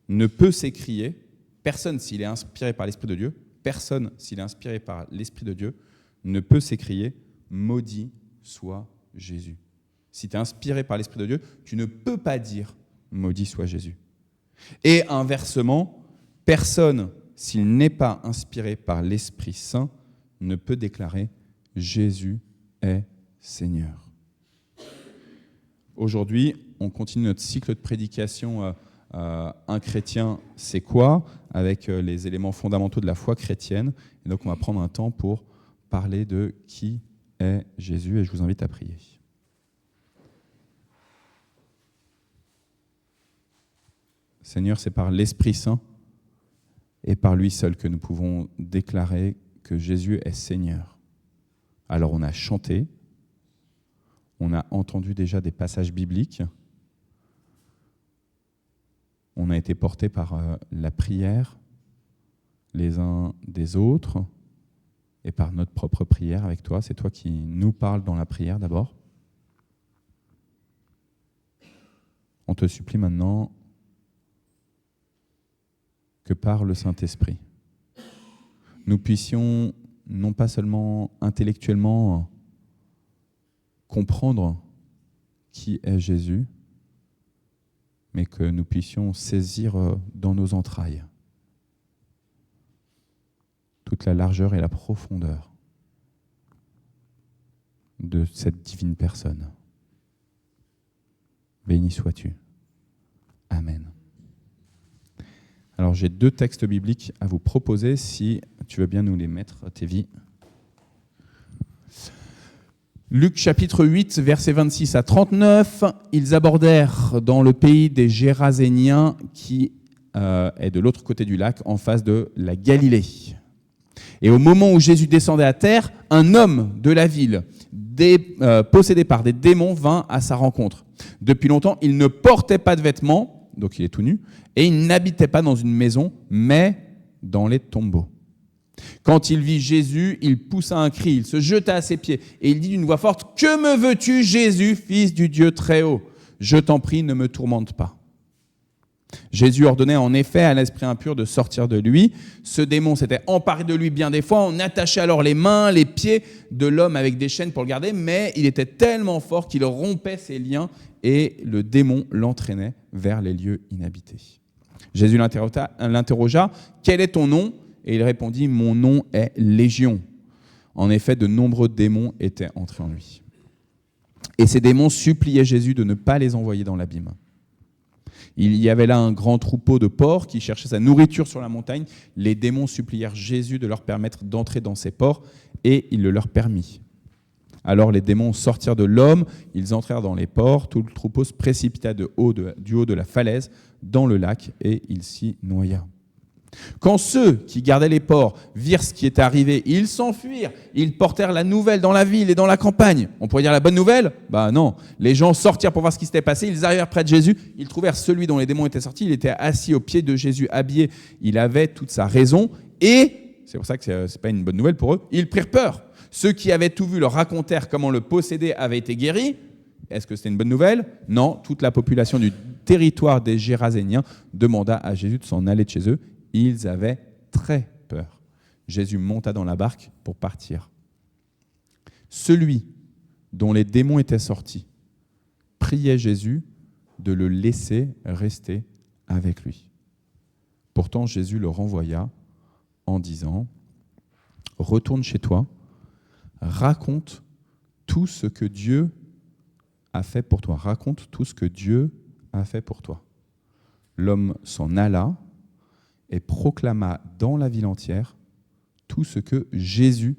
ne peut s'écrier, personne s'il est inspiré par l'Esprit de Dieu, personne s'il est inspiré par l'Esprit de Dieu ne peut s'écrier « Maudit soit Jésus ». Si tu es inspiré par l'Esprit de Dieu, tu ne peux pas dire « Maudit soit Jésus ». Et inversement, personne, s'il n'est pas inspiré par l'Esprit Saint, ne peut déclarer « Jésus est Seigneur ». Aujourd'hui, on continue notre cycle de prédication un chrétien, c'est quoi ? Avec les éléments fondamentaux de la foi chrétienne. Et donc, on va prendre un temps pour parler de qui est Jésus, et je vous invite à prier. Seigneur, c'est par l'Esprit Saint et par lui seul que nous pouvons déclarer que Jésus est Seigneur. Alors, on a chanté, on a entendu déjà des passages bibliques, on a été portés par la prière les uns des autres et par notre propre prière avec toi. C'est toi qui nous parles dans la prière d'abord. On te supplie maintenant que par le Saint-Esprit, nous puissions non pas seulement intellectuellement comprendre qui est Jésus, mais que nous puissions saisir dans nos entrailles toute la largeur et la profondeur de cette divine personne. Béni sois-tu. Amen. Alors j'ai 2 textes bibliques à vous proposer, si tu veux bien nous les mettre, Thévi. Luc chapitre 8, versets 26 à 39, ils abordèrent dans le pays des Géraséniens qui est de l'autre côté du lac, en face de la Galilée. Et au moment où Jésus descendait à terre, un homme de la ville, possédé par des démons, vint à sa rencontre. Depuis longtemps, il ne portait pas de vêtements, donc il est tout nu, et il n'habitait pas dans une maison, mais dans les tombeaux. Quand il vit Jésus, il poussa un cri, il se jeta à ses pieds et il dit d'une voix forte « Que me veux-tu, Jésus, fils du Dieu très haut ? Je t'en prie, ne me tourmente pas. » Jésus ordonnait en effet à l'esprit impur de sortir de lui. Ce démon s'était emparé de lui bien des fois. On attachait alors les mains, les pieds de l'homme avec des chaînes pour le garder, mais il était tellement fort qu'il rompait ses liens et le démon l'entraînait vers les lieux inhabités. Jésus l'interrogea « Quel est ton nom ?» Et il répondit « Mon nom est Légion ». En effet, de nombreux démons étaient entrés en lui. Et ces démons suppliaient Jésus de ne pas les envoyer dans l'abîme. Il y avait là un grand troupeau de porcs qui cherchait sa nourriture sur la montagne. Les démons supplièrent Jésus de leur permettre d'entrer dans ces porcs, et il le leur permit. Alors les démons sortirent de l'homme, ils entrèrent dans les porcs, tout le troupeau se précipita du haut de la falaise dans le lac, et il s'y noya. Quand ceux qui gardaient les porcs virent ce qui était arrivé, ils s'enfuirent, ils portèrent la nouvelle dans la ville et dans la campagne. On pourrait dire la bonne nouvelle ? Bah non, les gens sortirent pour voir ce qui s'était passé, ils arrivèrent près de Jésus, ils trouvèrent celui dont les démons étaient sortis, il était assis aux pieds de Jésus, habillé, il avait toute sa raison, et, c'est pour ça que ce n'est pas une bonne nouvelle pour eux, ils prirent peur. Ceux qui avaient tout vu leur racontèrent comment le possédé avait été guéri. Est-ce que c'était une bonne nouvelle ? Non, toute la population du territoire des Géraséniens demanda à Jésus de s'en aller de chez eux. Ils avaient très peur. Jésus monta dans la barque pour partir. Celui dont les démons étaient sortis priait Jésus de le laisser rester avec lui. Pourtant, Jésus le renvoya en disant « Retourne chez toi, raconte tout ce que Dieu a fait pour toi. Raconte tout ce que Dieu a fait pour toi. » L'homme s'en alla et proclama dans la ville entière tout ce que Jésus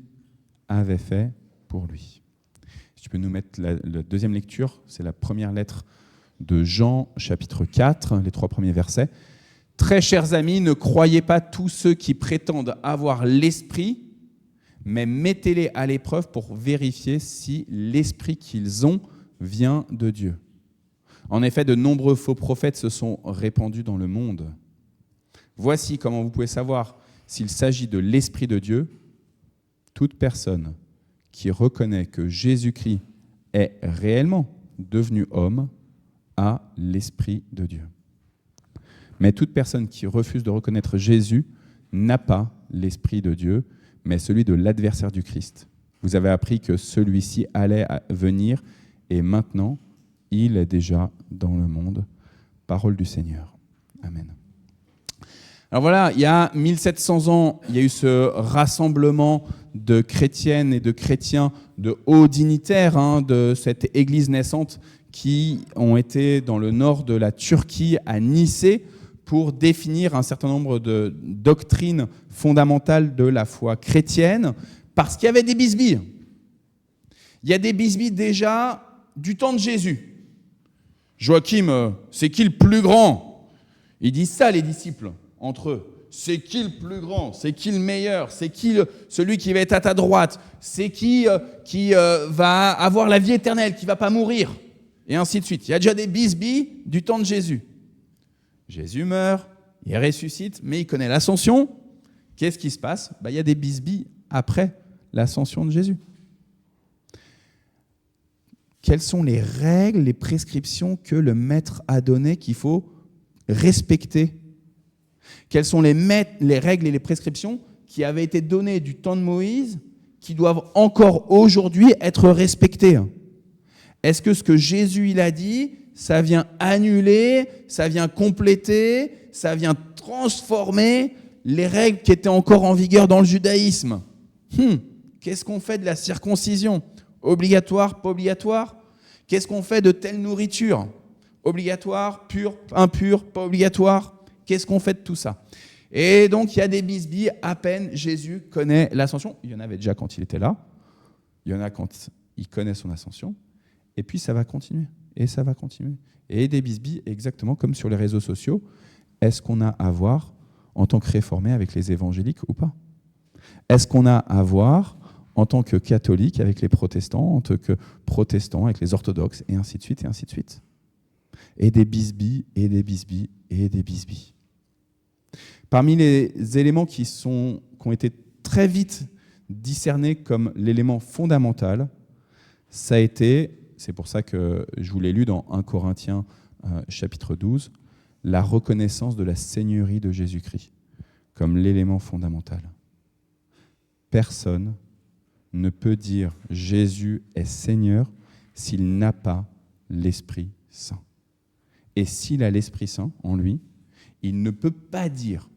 avait fait pour lui. Si tu peux nous mettre la deuxième lecture, c'est la première lettre de Jean, chapitre 4, les 3 premiers versets. « Très chers amis, ne croyez pas tous ceux qui prétendent avoir l'esprit, mais mettez-les à l'épreuve pour vérifier si l'esprit qu'ils ont vient de Dieu. En effet, de nombreux faux prophètes se sont répandus dans le monde. Voici comment vous pouvez savoir s'il s'agit de l'Esprit de Dieu. toute personne qui reconnaît que Jésus-Christ est réellement devenu homme a l'Esprit de Dieu. Mais toute personne qui refuse de reconnaître Jésus n'a pas l'Esprit de Dieu, mais celui de l'adversaire du Christ. Vous avez appris que celui-ci allait venir et maintenant, il est déjà dans le monde. Parole du Seigneur. Amen. Alors voilà, il y a 1700 ans, il y a eu ce rassemblement de chrétiennes et de chrétiens de hauts dignitaires de cette église naissante qui ont été dans le nord de la Turquie, à Nicée, pour définir un certain nombre de doctrines fondamentales de la foi chrétienne, parce qu'il y avait des bisbilles. Il y a des bisbilles déjà du temps de Jésus. Joachim, c'est qui le plus grand? Ils disent ça, les disciples, entre eux. C'est qui le plus grand? C'est qui le meilleur? C'est qui celui qui va être à ta droite? C'est qui va avoir la vie éternelle, qui ne va pas mourir? Et ainsi de suite. Il y a déjà des bisbilles du temps de Jésus. Jésus meurt, il ressuscite, mais il connaît l'ascension. Qu'est-ce qui se passe? Il y a des bisbilles après l'ascension de Jésus. Quelles sont les règles, les prescriptions que le maître a données qu'il faut respecter? Quelles sont les règles et les prescriptions qui avaient été données du temps de Moïse, qui doivent encore aujourd'hui être respectées? Est-ce que ce que Jésus il a dit, ça vient annuler, ça vient compléter, ça vient transformer les règles qui étaient encore en vigueur dans le judaïsme? Qu'est-ce qu'on fait de la circoncision? Obligatoire, pas obligatoire? Qu'est-ce qu'on fait de telle nourriture? Obligatoire, pure, impure, pas obligatoire? Qu'est-ce qu'on fait de tout ça? Et donc, il y a des bisbilles, à peine Jésus connaît l'ascension. Il y en avait déjà quand il était là. Il y en a quand il connaît son ascension. Et puis, ça va continuer. Et ça va continuer. Et des bisbilles, exactement comme sur les réseaux sociaux. Est-ce qu'on a à voir en tant que réformé avec les évangéliques ou pas? Est-ce qu'on a à voir en tant que catholique avec les protestants, en tant que protestant avec les orthodoxes, et ainsi de suite, et ainsi de suite? Et des bisbilles, et des bisbilles, et des bisbilles. Parmi les éléments qui ont été très vite discernés comme l'élément fondamental, ça a été, c'est pour ça que je vous l'ai lu dans 1 Corinthiens chapitre 12, la reconnaissance de la seigneurie de Jésus-Christ comme l'élément fondamental. Personne ne peut dire Jésus est Seigneur s'il n'a pas l'Esprit Saint. Et s'il a l'Esprit Saint en lui, il ne peut pas dire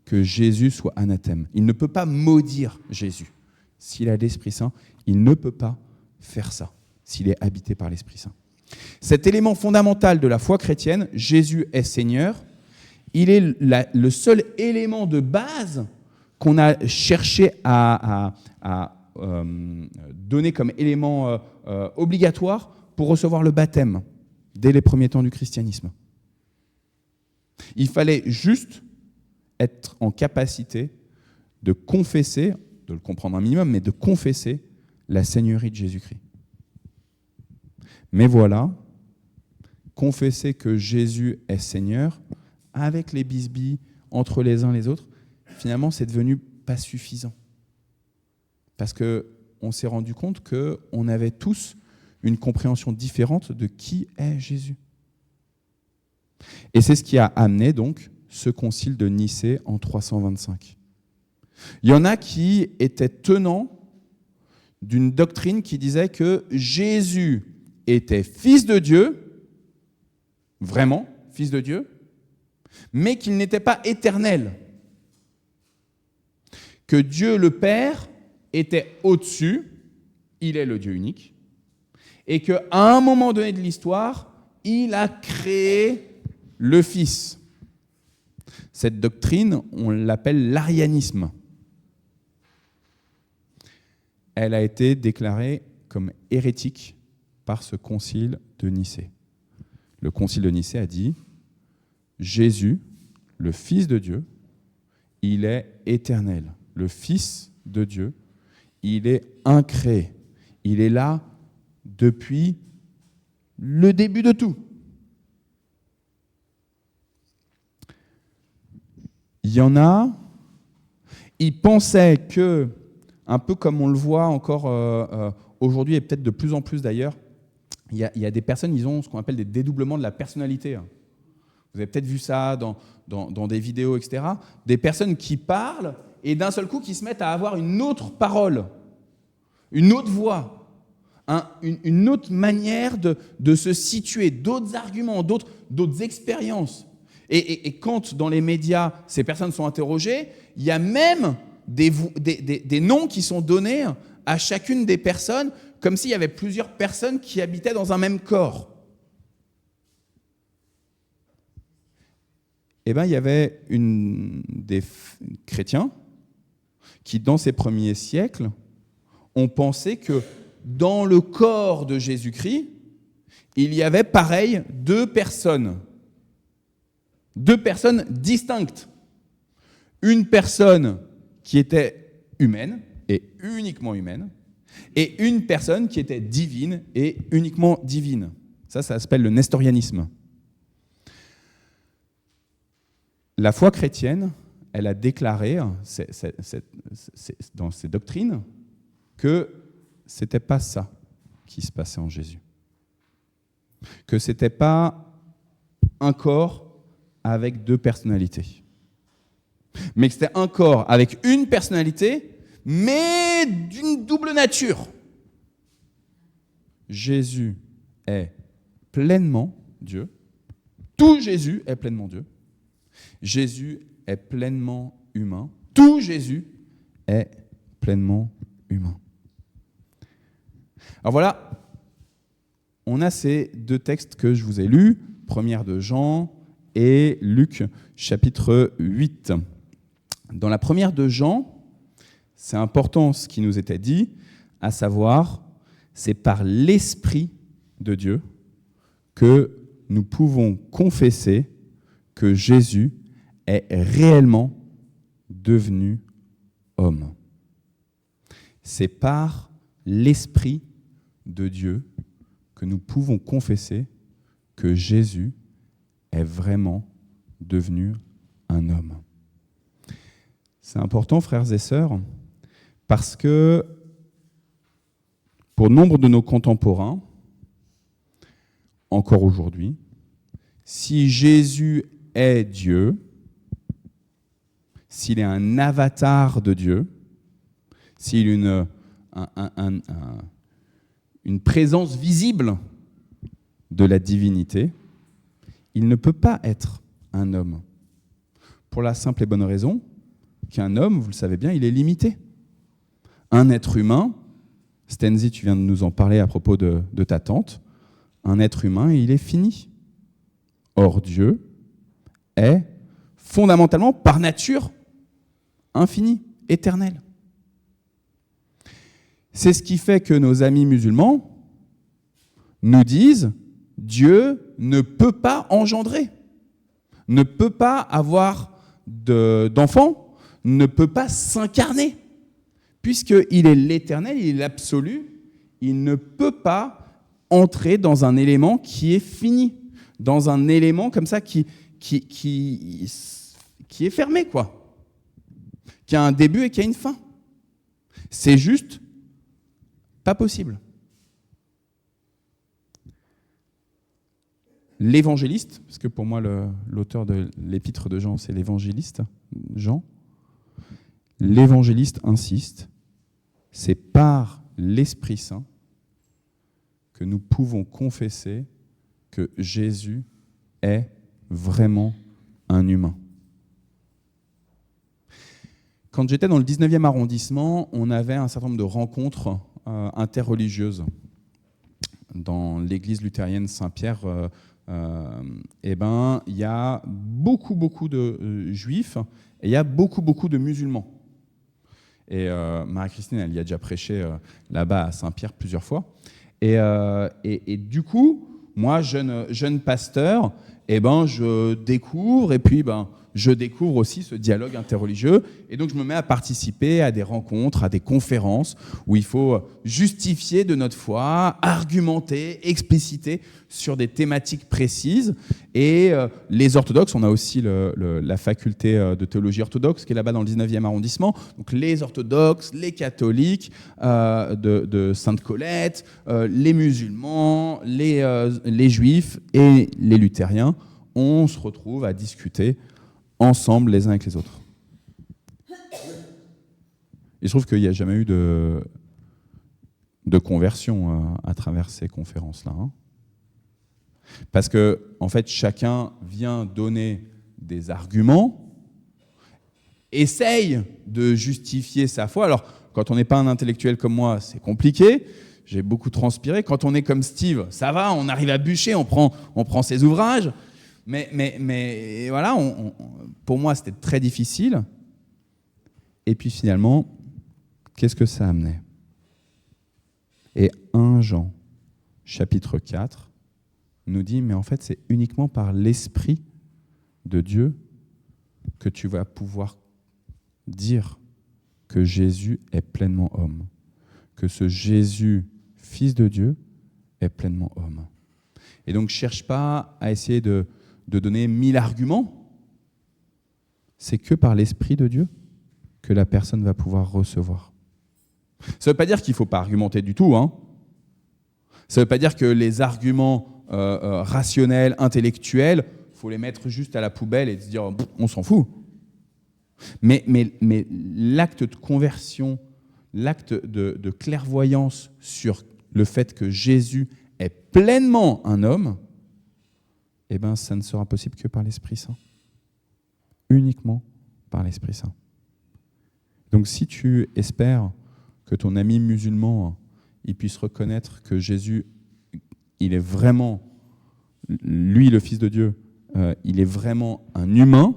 que Jésus soit anathème. Il ne peut pas maudire Jésus. S'il a l'Esprit Saint, il ne peut pas faire ça, s'il est habité par l'Esprit Saint. Cet élément fondamental de la foi chrétienne, Jésus est Seigneur, il est le seul élément de base qu'on a cherché à donner comme élément obligatoire pour recevoir le baptême dès les premiers temps du christianisme. Il fallait juste être en capacité de confesser, de le comprendre un minimum, mais de confesser la seigneurie de Jésus-Christ. Mais voilà, confesser que Jésus est Seigneur, avec les bisbilles entre les uns et les autres, finalement, c'est devenu pas suffisant. Parce qu'on s'est rendu compte qu'on avait tous une compréhension différente de qui est Jésus. Et c'est ce qui a amené donc ce concile de Nicée en 325. Il y en a qui étaient tenants d'une doctrine qui disait que Jésus était fils de Dieu, vraiment fils de Dieu, mais qu'il n'était pas éternel. Que Dieu le Père était au-dessus, il est le Dieu unique, et qu'à un moment donné de l'histoire, il a créé le Fils. Cette doctrine, on l'appelle l'arianisme. Elle a été déclarée comme hérétique par ce concile de Nicée. Le concile de Nicée a dit « Jésus, le Fils de Dieu, il est éternel. Le Fils de Dieu, il est incréé. Il est là depuis le début de tout. » Il y en a, ils pensaient que un peu comme on le voit encore aujourd'hui, et peut-être de plus en plus d'ailleurs, il y a des personnes, ils ont ce qu'on appelle des dédoublements de la personnalité. Vous avez peut-être vu ça dans des vidéos, etc. Des personnes qui parlent et d'un seul coup qui se mettent à avoir une autre parole, une autre voix, une autre manière de se situer, d'autres arguments, d'autres expériences. Et quand dans les médias, ces personnes sont interrogées, il y a même des noms qui sont donnés à chacune des personnes, comme s'il y avait plusieurs personnes qui habitaient dans un même corps. Eh bien, il y avait des chrétiens qui, dans ces premiers siècles, ont pensé que dans le corps de Jésus-Christ, il y avait pareil deux personnes distinctes. Une personne qui était humaine et uniquement humaine, et une personne qui était divine et uniquement divine. Ça s'appelle le nestorianisme. La foi chrétienne, elle a déclaré dans ses doctrines que ce n'était pas ça qui se passait en Jésus. Que ce n'était pas un corps avec deux personnalités. Mais que c'était un corps avec une personnalité, mais d'une double nature. Jésus est pleinement Dieu. Tout Jésus est pleinement Dieu. Jésus est pleinement humain. Tout Jésus est pleinement humain. Alors voilà, on a ces deux textes que je vous ai lus, 1 de Jean et Luc, chapitre 8. Dans la 1 de Jean, c'est important ce qui nous était dit, à savoir, c'est par l'Esprit de Dieu que nous pouvons confesser que Jésus est réellement devenu homme. C'est par l'Esprit de Dieu que nous pouvons confesser que Jésus est vraiment devenu un homme. C'est important, frères et sœurs, parce que pour nombre de nos contemporains, encore aujourd'hui, si Jésus est Dieu, s'il est un avatar de Dieu, s'il a une présence visible de la divinité, il ne peut pas être un homme. Pour la simple et bonne raison qu'un homme, vous le savez bien, il est limité. Un être humain, Stenzi, tu viens de nous en parler à propos de ta tante, un être humain, il est fini. Or, Dieu est fondamentalement, par nature, infini, éternel. C'est ce qui fait que nos amis musulmans nous disent Dieu ne peut pas engendrer, ne peut pas avoir d'enfants, ne peut pas s'incarner. Puisqu'il est l'éternel, il est l'absolu, il ne peut pas entrer dans un élément qui est fini, dans un élément comme ça qui est fermé, quoi, qui a un début et qui a une fin. C'est juste pas possible. L'évangéliste, parce que pour moi l'auteur de l'épître de Jean, c'est l'évangéliste Jean, l'évangéliste insiste, c'est par l'Esprit Saint que nous pouvons confesser que Jésus est vraiment un humain. Quand j'étais dans le 19e arrondissement, on avait un certain nombre de rencontres interreligieuses. Dans l'église luthérienne Saint-Pierre, il y a beaucoup de juifs et il y a beaucoup de musulmans. Et Marie-Christine, elle y a déjà prêché là-bas à Saint-Pierre plusieurs fois. Et du coup, moi, jeune pasteur, je découvre et puis je découvre aussi ce dialogue interreligieux. Et donc, je me mets à participer à des rencontres, à des conférences où il faut justifier de notre foi, argumenter, expliciter sur des thématiques précises. Et les orthodoxes, on a aussi la faculté de théologie orthodoxe qui est là-bas dans le 19e arrondissement. Donc, les orthodoxes, les catholiques de Sainte-Colette, les musulmans, les juifs et les luthériens, on se retrouve à discuter ensemble les uns avec les autres. Il se trouve qu'il n'y a jamais eu de conversion à travers ces conférences-là. Hein. Parce que, en fait, chacun vient donner des arguments, essaye de justifier sa foi. Alors, quand on n'est pas un intellectuel comme moi, c'est compliqué. J'ai beaucoup transpiré. Quand on est comme Steve, ça va, on arrive à bûcher, on prend ses ouvrages. Mais voilà, pour moi, c'était très difficile. Et puis finalement, qu'est-ce que ça amenait ? Et 1 Jean, chapitre 4, nous dit, mais en fait, c'est uniquement par l'Esprit de Dieu que tu vas pouvoir dire que Jésus est pleinement homme, que ce Jésus, Fils de Dieu, est pleinement homme. Et donc, cherche pas à essayer de donner 1000 arguments. C'est que par l'Esprit de Dieu que la personne va pouvoir recevoir. Ça ne veut pas dire qu'il ne faut pas argumenter du tout. Hein. Ça ne veut pas dire que les arguments rationnels, intellectuels, il faut les mettre juste à la poubelle et se dire on s'en fout. Mais l'acte de conversion, l'acte de clairvoyance sur le fait que Jésus est pleinement un homme, eh ben, ça ne sera possible que par l'Esprit Saint. Uniquement par l'Esprit Saint. Donc si tu espères que ton ami musulman il puisse reconnaître que Jésus, il est vraiment, lui le Fils de Dieu, il est vraiment un humain,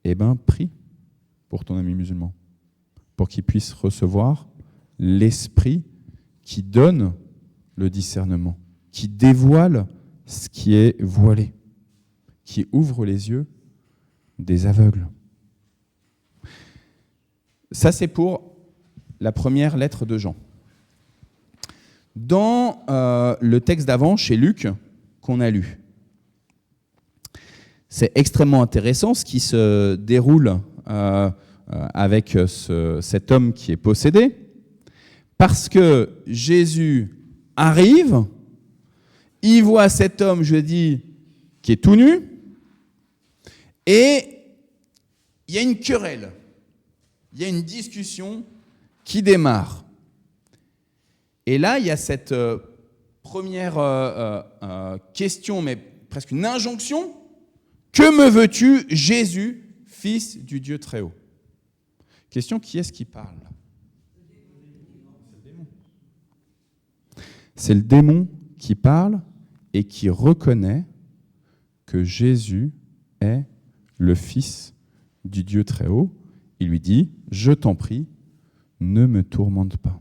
eh ben, prie pour ton ami musulman, pour qu'il puisse recevoir l'Esprit qui donne le discernement, qui dévoile ce qui est voilé, qui ouvre les yeux des aveugles. Ça, c'est pour la première lettre de Jean. Dans le texte d'avant, chez Luc, qu'on a lu, c'est extrêmement intéressant ce qui se déroule avec cet homme qui est possédé, parce que Jésus arrive, il voit cet homme, je dis, qui est tout nu, et il y a une querelle, il y a une discussion qui démarre. Et là, il y a cette première question, mais presque une injonction. Que me veux-tu, Jésus, Fils du Dieu très haut ? Question, qui est-ce qui parle ? C'est le démon qui parle et qui reconnaît que Jésus est le Fils du Dieu très haut. Il lui dit, je t'en prie, ne me tourmente pas.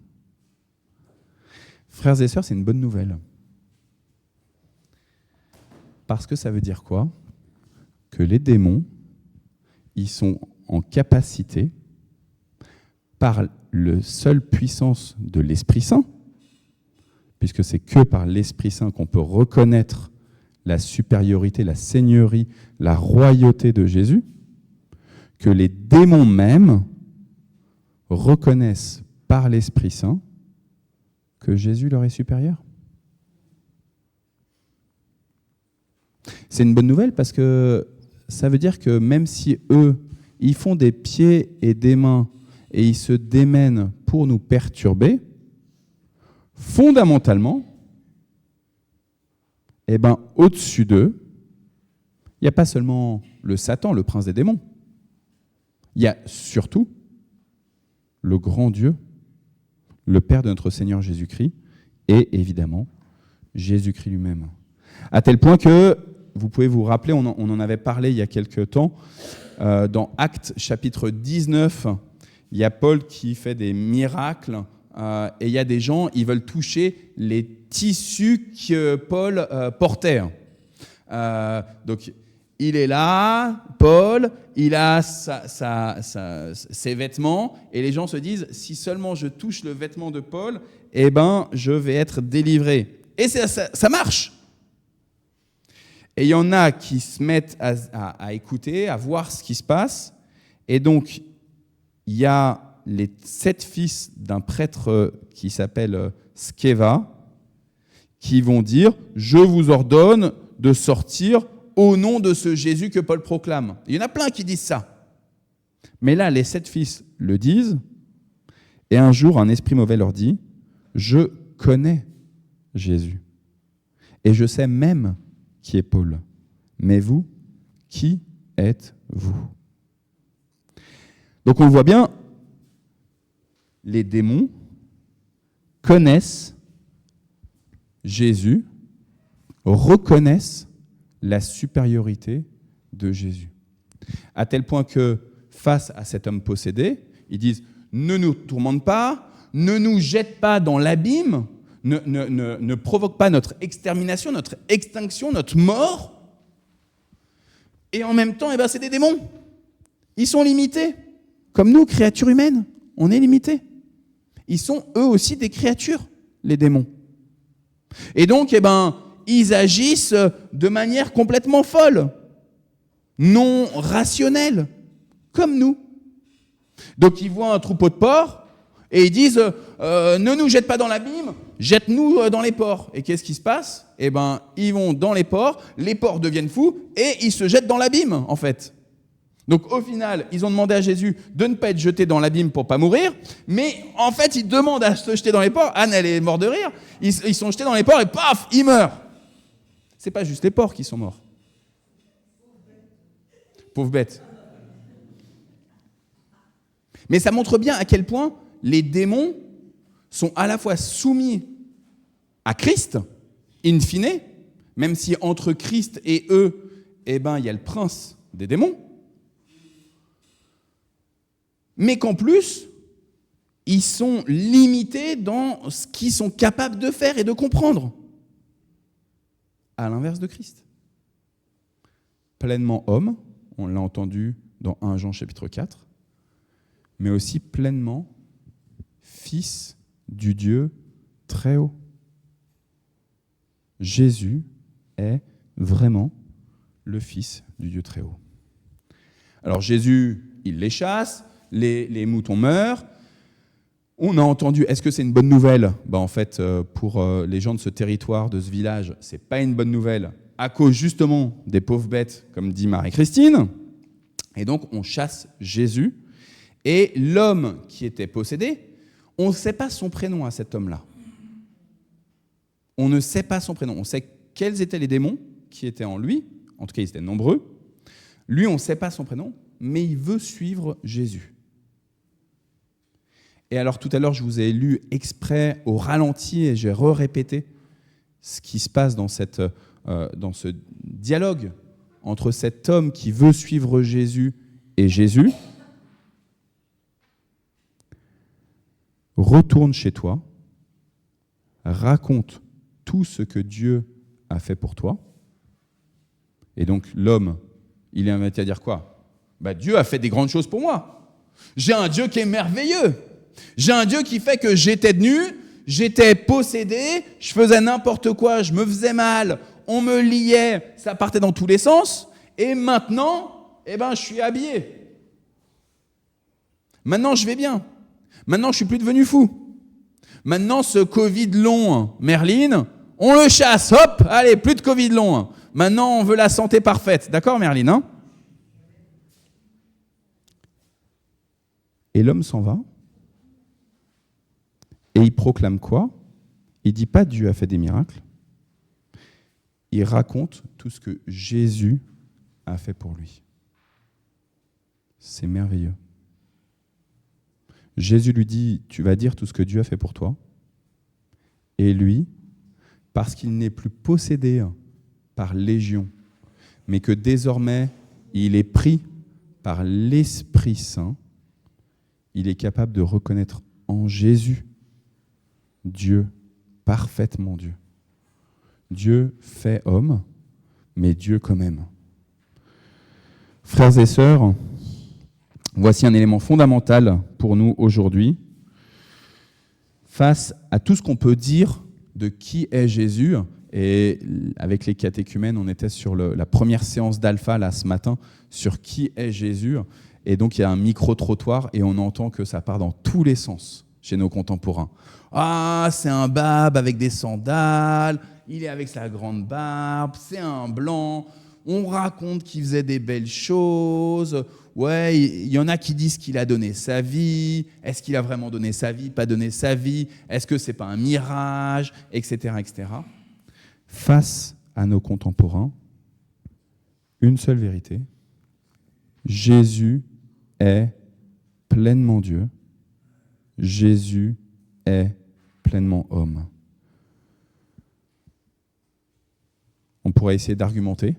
Frères et sœurs, c'est une bonne nouvelle. Parce que ça veut dire quoi ? Que les démons, ils sont en capacité, par la seule puissance de l'Esprit Saint, puisque c'est que par l'Esprit Saint qu'on peut reconnaître la supériorité, la seigneurie, la royauté de Jésus, que les démons même reconnaissent par l'Esprit Saint que Jésus leur est supérieur. C'est une bonne nouvelle parce que ça veut dire que même si eux, ils font des pieds et des mains et ils se démènent pour nous perturber, fondamentalement, eh ben, au-dessus d'eux, il n'y a pas seulement le Satan, le prince des démons. Il y a surtout le grand Dieu, le Père de notre Seigneur Jésus-Christ, et évidemment, Jésus-Christ lui-même. À tel point que, vous pouvez vous rappeler, on en avait parlé il y a quelque temps, dans Actes chapitre 19, il y a Paul qui fait des miracles, et il y a des gens, ils veulent toucher les tissus que Paul portait. Donc, il est là, Paul, il a ses vêtements, et les gens se disent, si seulement je touche le vêtement de Paul, eh ben, je vais être délivré. Et ça marche. Et il y en a qui se mettent à écouter, à voir ce qui se passe. Et donc, il y a les 7 fils d'un prêtre qui s'appelle Sceva, qui vont dire, je vous ordonne de sortir au nom de ce Jésus que Paul proclame. Il y en a plein qui disent ça. Mais là, les 7 fils le disent, et un jour, un esprit mauvais leur dit, je connais Jésus, et je sais même qui est Paul. Mais vous, qui êtes-vous ? Donc on le voit bien, les démons connaissent Jésus, reconnaissent la supériorité de Jésus. À tel point que, face à cet homme possédé, ils disent « Ne nous tourmente pas, ne nous jette pas dans l'abîme, ne provoque pas notre extermination, notre extinction, notre mort. » Et en même temps, c'est des démons. Ils sont limités. Comme nous, créatures humaines, on est limités. Ils sont eux aussi des créatures, les démons. Et donc, ils agissent de manière complètement folle, non rationnelle, comme nous. Donc, ils voient un troupeau de porcs et ils disent ne nous jette pas dans l'abîme, jette-nous dans les porcs. Et qu'est-ce qui se passe ? Ils vont dans les porcs deviennent fous et ils se jettent dans l'abîme, en fait. Donc, au final, ils ont demandé à Jésus de ne pas être jeté dans l'abîme pour ne pas mourir, mais en fait, ils demandent à se jeter dans les porcs. Anne, elle est morte de rire. Ils sont jetés dans les porcs et paf, ils meurent. C'est pas juste les porcs qui sont morts. Pauvres bêtes. Mais ça montre bien à quel point les démons sont à la fois soumis à Christ, in fine, même si entre Christ et eux, il y a le prince des démons, mais qu'en plus, ils sont limités dans ce qu'ils sont capables de faire et de comprendre, à l'inverse de Christ. Pleinement homme, on l'a entendu dans 1 Jean chapitre 4, mais aussi pleinement fils du Dieu très haut. Jésus est vraiment le fils du Dieu très haut. Alors Jésus, il les chasse, les moutons meurent. On a entendu, est-ce que c'est une bonne nouvelle ? En fait, pour les gens de ce territoire, de ce village, c'est pas une bonne nouvelle, à cause justement des pauvres bêtes, comme dit Marie-Christine. Et donc, on chasse Jésus. Et l'homme qui était possédé, on ne sait pas son prénom à cet homme-là. On ne sait pas son prénom. On sait quels étaient les démons qui étaient en lui. En tout cas, ils étaient nombreux. Lui, on ne sait pas son prénom, mais il veut suivre Jésus. Et alors, tout à l'heure, je vous ai lu exprès au ralenti et j'ai répété ce qui se passe dans ce dialogue entre cet homme qui veut suivre Jésus et Jésus. Retourne chez toi, raconte tout ce que Dieu a fait pour toi. Et donc, l'homme, il est invité à dire quoi ? Dieu a fait des grandes choses pour moi. J'ai un Dieu qui est merveilleux. J'ai un Dieu qui fait que j'étais nu, j'étais possédé, je faisais n'importe quoi, je me faisais mal, on me liait, ça partait dans tous les sens, et maintenant, je suis habillé. Maintenant, je vais bien. Maintenant, je suis plus devenu fou. Maintenant, ce Covid long, Merline, on le chasse, hop, allez, plus de Covid long. Maintenant, on veut la santé parfaite. D'accord, Merline, hein ? Et l'homme s'en va. Et il proclame quoi ? Il ne dit pas Dieu a fait des miracles. Il raconte tout ce que Jésus a fait pour lui. C'est merveilleux. Jésus lui dit, tu vas dire tout ce que Dieu a fait pour toi. Et lui, parce qu'il n'est plus possédé par légion, mais que désormais il est pris par l'Esprit Saint, il est capable de reconnaître en Jésus Dieu, parfaitement Dieu. Dieu fait homme, mais Dieu quand même. Frères et sœurs, voici un élément fondamental pour nous aujourd'hui. Face à tout ce qu'on peut dire de qui est Jésus, et avec les catéchumènes, on était sur la première séance d'Alpha là ce matin, sur qui est Jésus, et donc il y a un micro-trottoir, et on entend que ça part dans tous les sens chez nos contemporains. Ah, c'est un bab avec des sandales, il est avec sa grande barbe, c'est un blanc, on raconte qu'il faisait des belles choses, ouais, il y en a qui disent qu'il a donné sa vie, est-ce qu'il a vraiment donné sa vie, pas donné sa vie, est-ce que c'est pas un mirage, etc., etc. Face à nos contemporains, une seule vérité, Jésus est pleinement Dieu, Jésus est pleinement homme. On pourrait essayer d'argumenter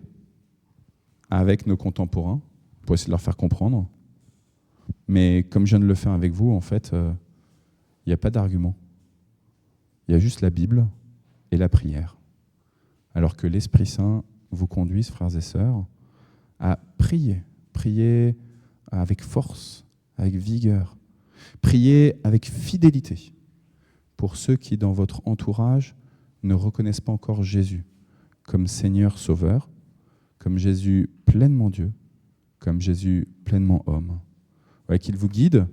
avec nos contemporains pour essayer de leur faire comprendre. Mais comme je viens de le faire avec vous, en fait, il n'y a pas d'argument. Il y a juste la Bible et la prière. Alors que l'Esprit Saint vous conduise, frères et sœurs, à prier. Prier avec force, avec vigueur. Prier avec fidélité pour ceux qui, dans votre entourage, ne reconnaissent pas encore Jésus comme Seigneur Sauveur, comme Jésus pleinement Dieu, comme Jésus pleinement homme. Ouais, qu'il vous guide,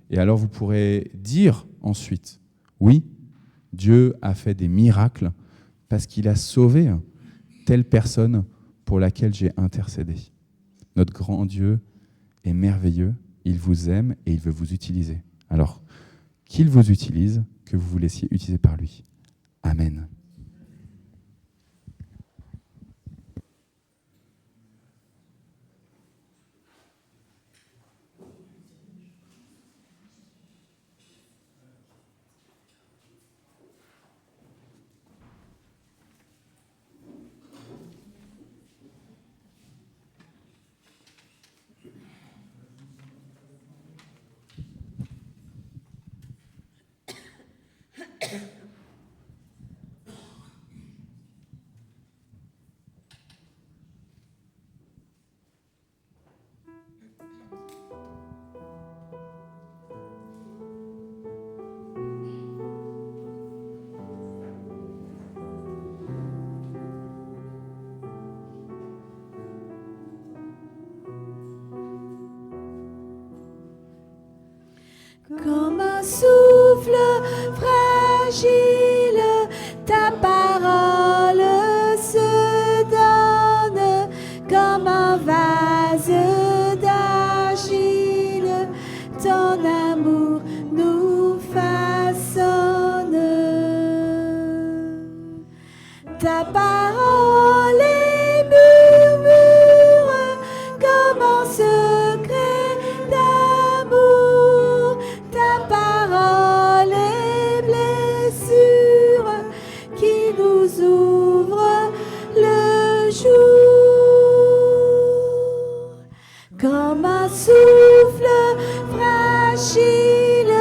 et alors vous pourrez dire ensuite, oui, Dieu a fait des miracles parce qu'il a sauvé telle personne pour laquelle j'ai intercédé. Notre grand Dieu est merveilleux, il vous aime et il veut vous utiliser. Alors, qu'il vous utilise, que vous vous laissiez utiliser par lui. Amen. Comme un souffle fragile, ta parole se donne, comme un vase d'argile, ton amour nous façonne. Ta parole est murmure, comme un secret d'amour. Ta parole est blessure qui nous ouvre le jour. Comme un souffle fragile,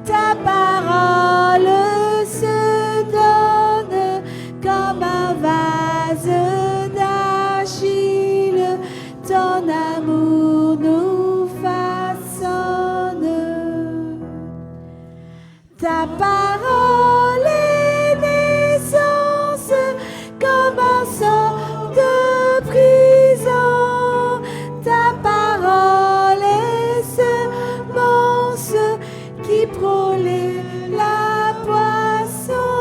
ta parole se donne, comme un vase d'argile, ton amour nous façonne. Ta parole est naissance, comme un sort de prison. Ta parole est semence qui prône la poisson.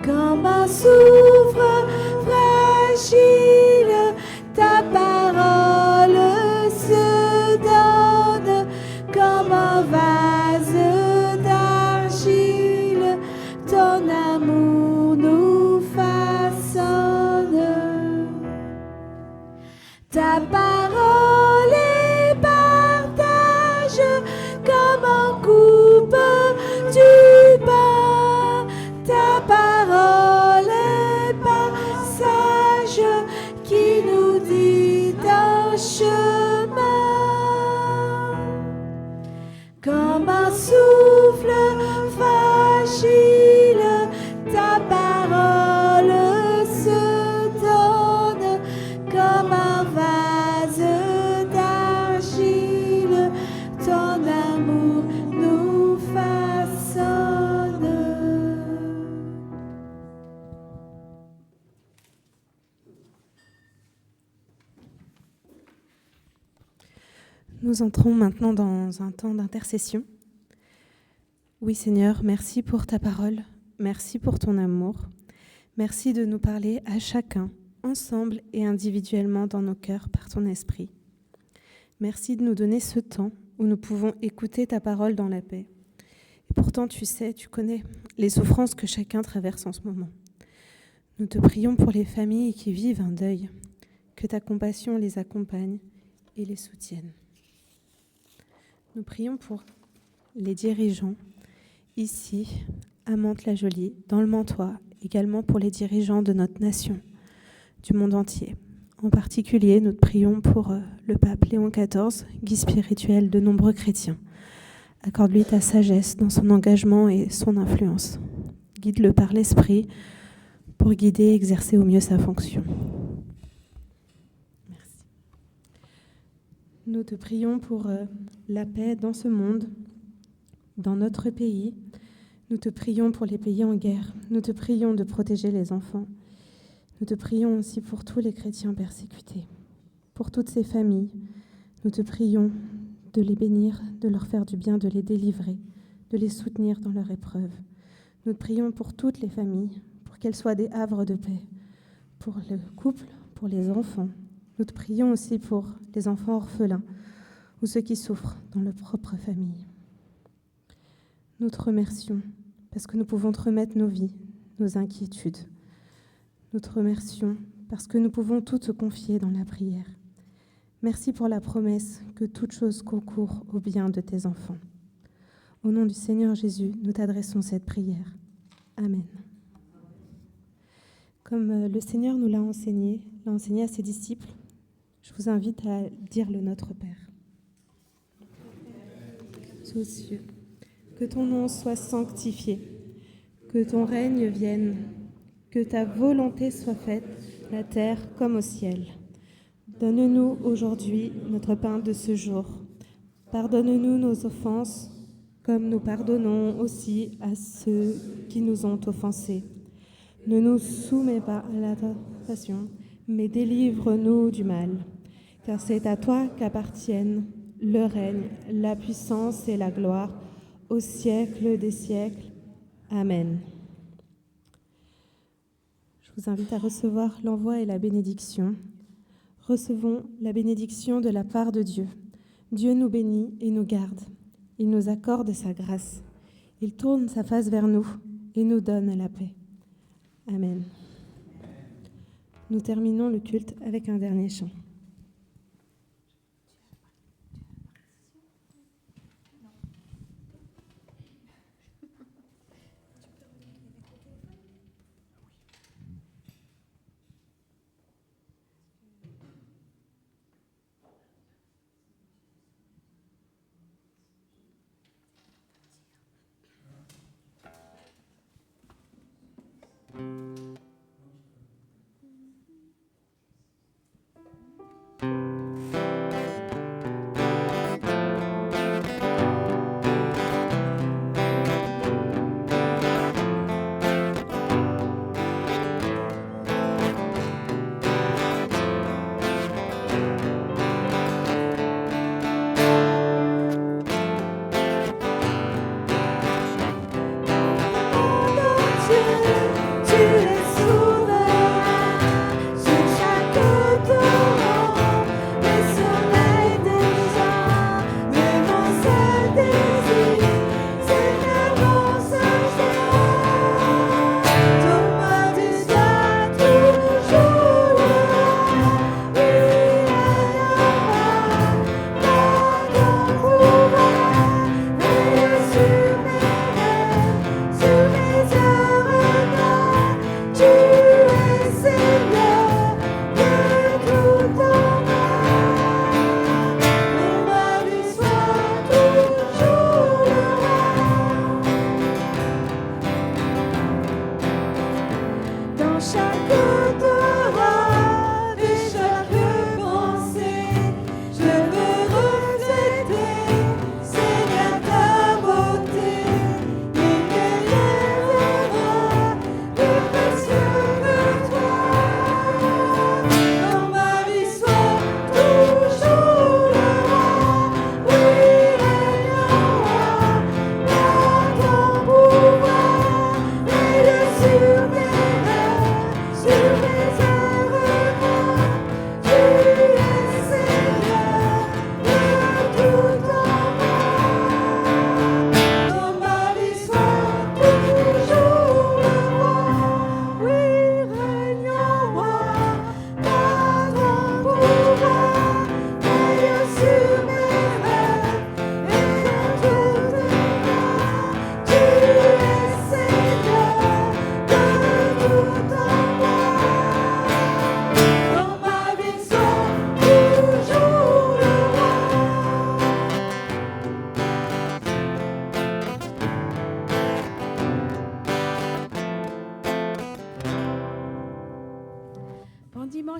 Comme un souffle fragile, ta parole se donne, comme un vase d'argile, ton amour nous façonne. Ta parole est partage, comme en coupe du pain. Ta parole est passage qui nous dit un chemin. Comme un souffle fragile, ta parole se donne, comme Nous entrons maintenant dans un temps d'intercession. Oui Seigneur, merci pour ta parole, merci pour ton amour, merci de nous parler à chacun, ensemble et individuellement dans nos cœurs par ton esprit. Merci de nous donner ce temps où nous pouvons écouter ta parole dans la paix. Et pourtant tu sais, tu connais les souffrances que chacun traverse en ce moment. Nous te prions pour les familles qui vivent un deuil, que ta compassion les accompagne et les soutienne. Nous prions pour les dirigeants, ici, à Mantes-la-Jolie, dans le Mantois, également pour les dirigeants de notre nation, du monde entier. En particulier, nous te prions pour le pape Léon XIV, guide spirituel de nombreux chrétiens. Accorde-lui ta sagesse dans son engagement et son influence. Guide-le par l'esprit pour guider et exercer au mieux sa fonction. Merci. Nous te prions pour la paix dans ce monde, dans notre pays. Nous te prions pour les pays en guerre. Nous te prions de protéger les enfants. Nous te prions aussi pour tous les chrétiens persécutés, pour toutes ces familles. Nous te prions de les bénir, de leur faire du bien, de les délivrer, de les soutenir dans leur épreuve. Nous te prions pour toutes les familles, pour qu'elles soient des havres de paix, pour le couple, pour les enfants. Nous te prions aussi pour les enfants orphelins ou ceux qui souffrent dans leur propre famille. Nous te remercions parce que nous pouvons te remettre nos vies, nos inquiétudes. Nous te remercions parce que nous pouvons tout te confier dans la prière. Merci pour la promesse que toute chose concourt au bien de tes enfants. Au nom du Seigneur Jésus, nous t'adressons cette prière. Amen. Comme le Seigneur nous l'a enseigné à ses disciples, je vous invite à dire le Notre Père. Aux cieux, que ton nom soit sanctifié, que ton règne vienne, que ta volonté soit faite, la terre comme au ciel. Donne-nous aujourd'hui notre pain de ce jour. Pardonne-nous nos offenses, comme nous pardonnons aussi à ceux qui nous ont offensés. Ne nous soumets pas à la tentation, mais délivre-nous du mal. Car c'est à toi qu'appartiennent le règne, la puissance et la gloire, au siècle des siècles. Amen. Je vous invite à recevoir l'envoi et la bénédiction. Recevons la bénédiction de la part de Dieu. Dieu nous bénit et nous garde. Il nous accorde sa grâce. Il tourne sa face vers nous et nous donne la paix. Amen. Nous terminons le culte avec un dernier chant.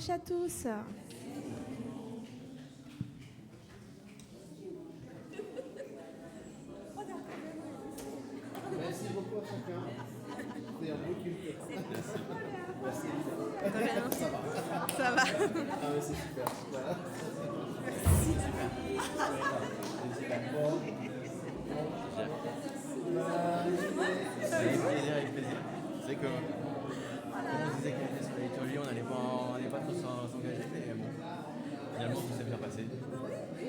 dimanche à tous. Merci beaucoup à chacun. C'est un beau culte. Merci. Ça va. Ça va. Ah oui, c'est super. Voilà. Avec plaisir, avec plaisir. C'est que, comme on disait qu'on était sur la liturgie, on n'allait pas trop s'engager, mais bon, finalement tout s'est bien passé.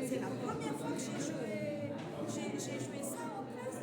C'est la première fois que j'ai joué ça en classe.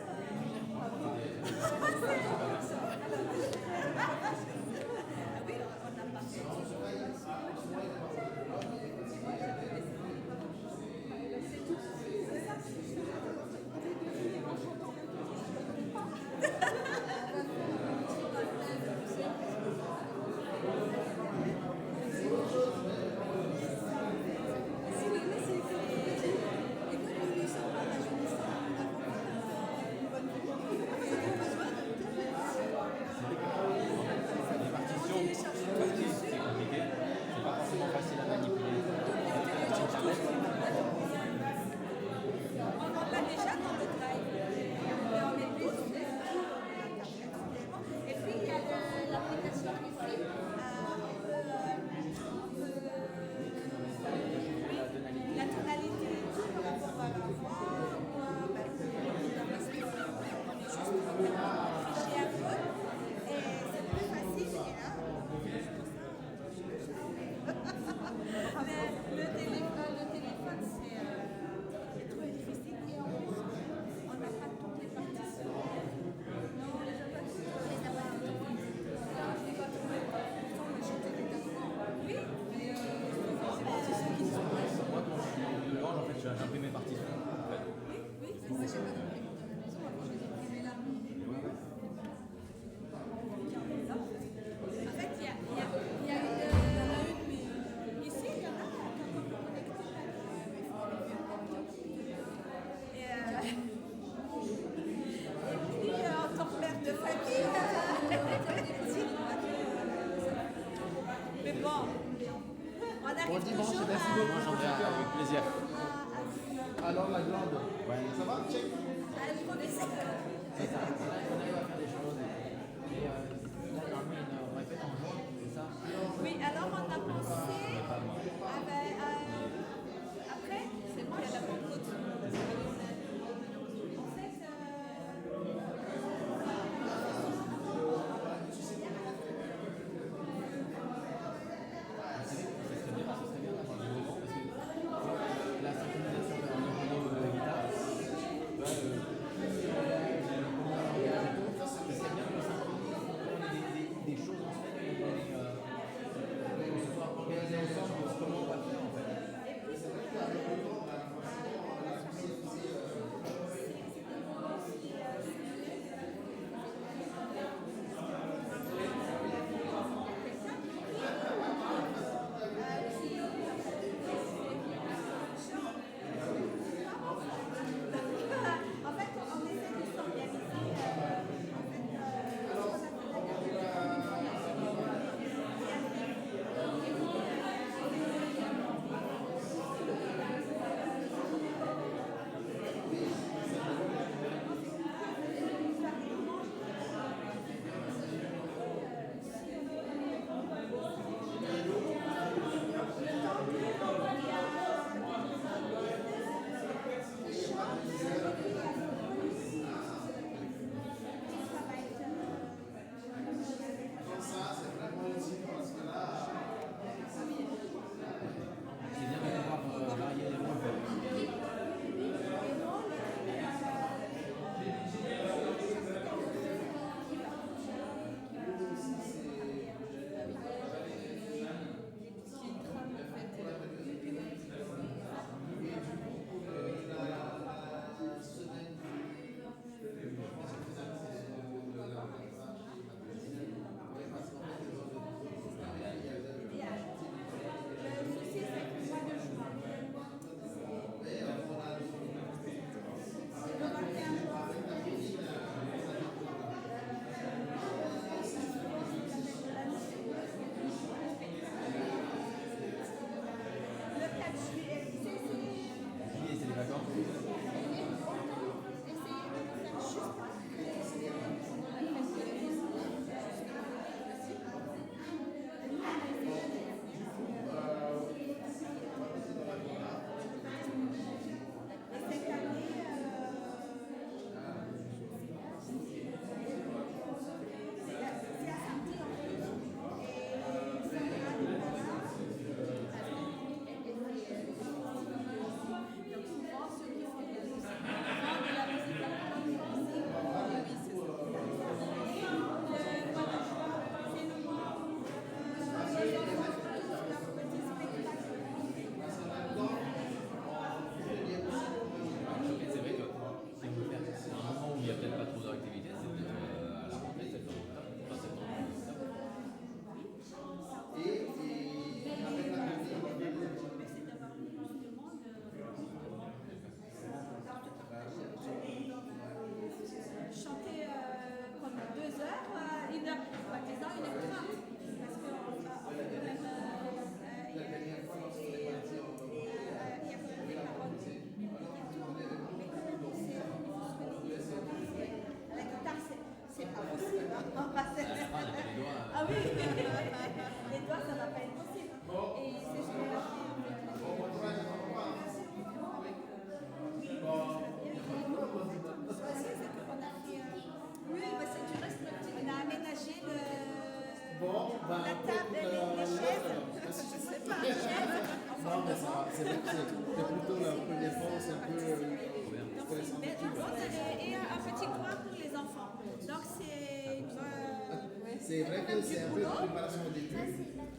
C'est vrai que c'est un peu de préparation au début.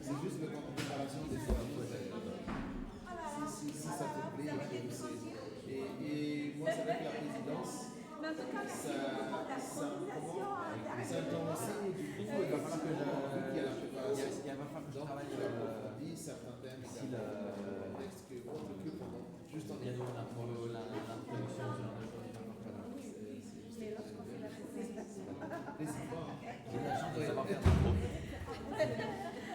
C'est juste le temps de préparation des fois. Si ça te plaît, et moi, c'est vrai que la présidence, ça me prend aussi, du coup, il va falloir que je la préparation. Il va falloir que je travaille sur certains thèmes, certains textes que on occupe pendant juste en l'introduction, ce genre de choses. J'ai la chance de savoir faire trop.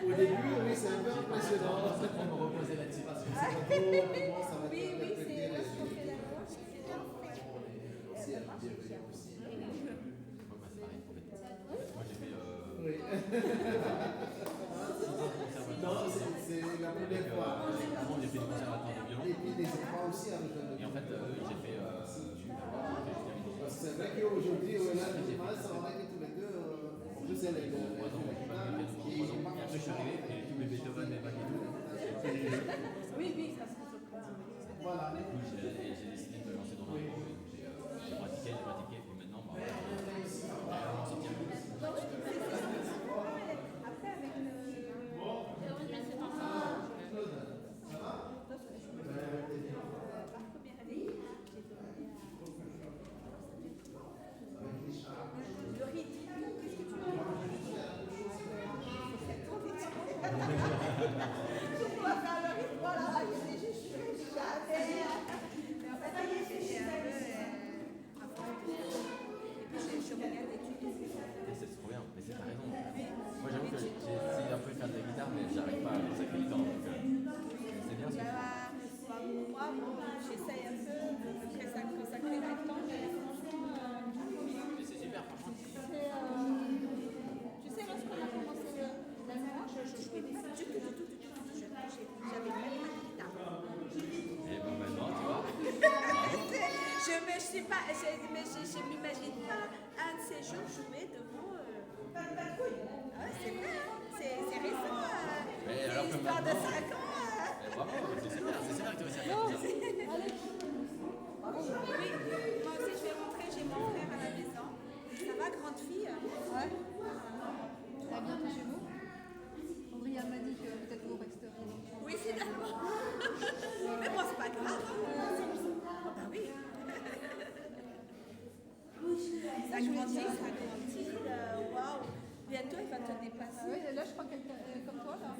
Au début, oui, c'est un peu impressionnant. C'est pour me reposer là-dessus. Ça va oui, c'est lorsqu'on fait la loi, c'est bien. C'est un bienveillant aussi. Moi, j'ai fait. Oui. Non, c'est la première fois. Avant, j'ai fait du conservatoire de violon. Et puis les enfants aussi avec le. Et en fait, j'ai fait. C'est vrai qu'aujourd'hui, là, ça va que tous les deux. En plus, elle est. Et après, je suis arrivé et tous mes Beethoven, mes Bach et tout. Oui, ça se passe. Voilà. Du coup, j'ai décidé de me lancer dans l'impro. J'ai pratiqué, et puis maintenant, bah, on s'en tient. Après, avec le. Le rythme, qu'est-ce que tu veux? On va faire le rythme, voilà, je suis jamais. Mais en fait, j'ai un peu à fond. Et puis je regarde des tutos. C'est trop bien, mais c'est ta raison. Moi, j'avoue que j'ai essayé un peu de faire de la guitare, mais j'arrive pas à consacrer du temps. Donc, c'est bien ce que moi, j'essaye un peu de consacrer du temps, mais franchement. mais c'est super, franchement. Tu sais, lorsqu'on a commencé la voix, je jouais du tout. J'avais même pas de guitare. Et ben maintenant, tu vois. Je m'imagine pas un de ces jours jouer devant. C'est vrai, c'est récent. C'est une histoire de 5 ans. Bravo, c'est super que tu réussisses à faire ça. Oui, moi aussi je vais rentrer, j'ai mon frère à la maison. Ça va, grande fille? Ouais. À bientôt chez vous. Audrey m'a dit que peut-être vous resterez. Oui, finalement. Mais bon, c'est pas grave. Oh, bah oui. Ça grandit. Waouh. Bientôt, il va te dépasser. Ah oui, là, je crois qu'elle est comme toi, là.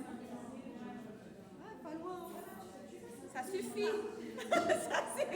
Ah, pas loin. Ça suffit. Ça, c'est...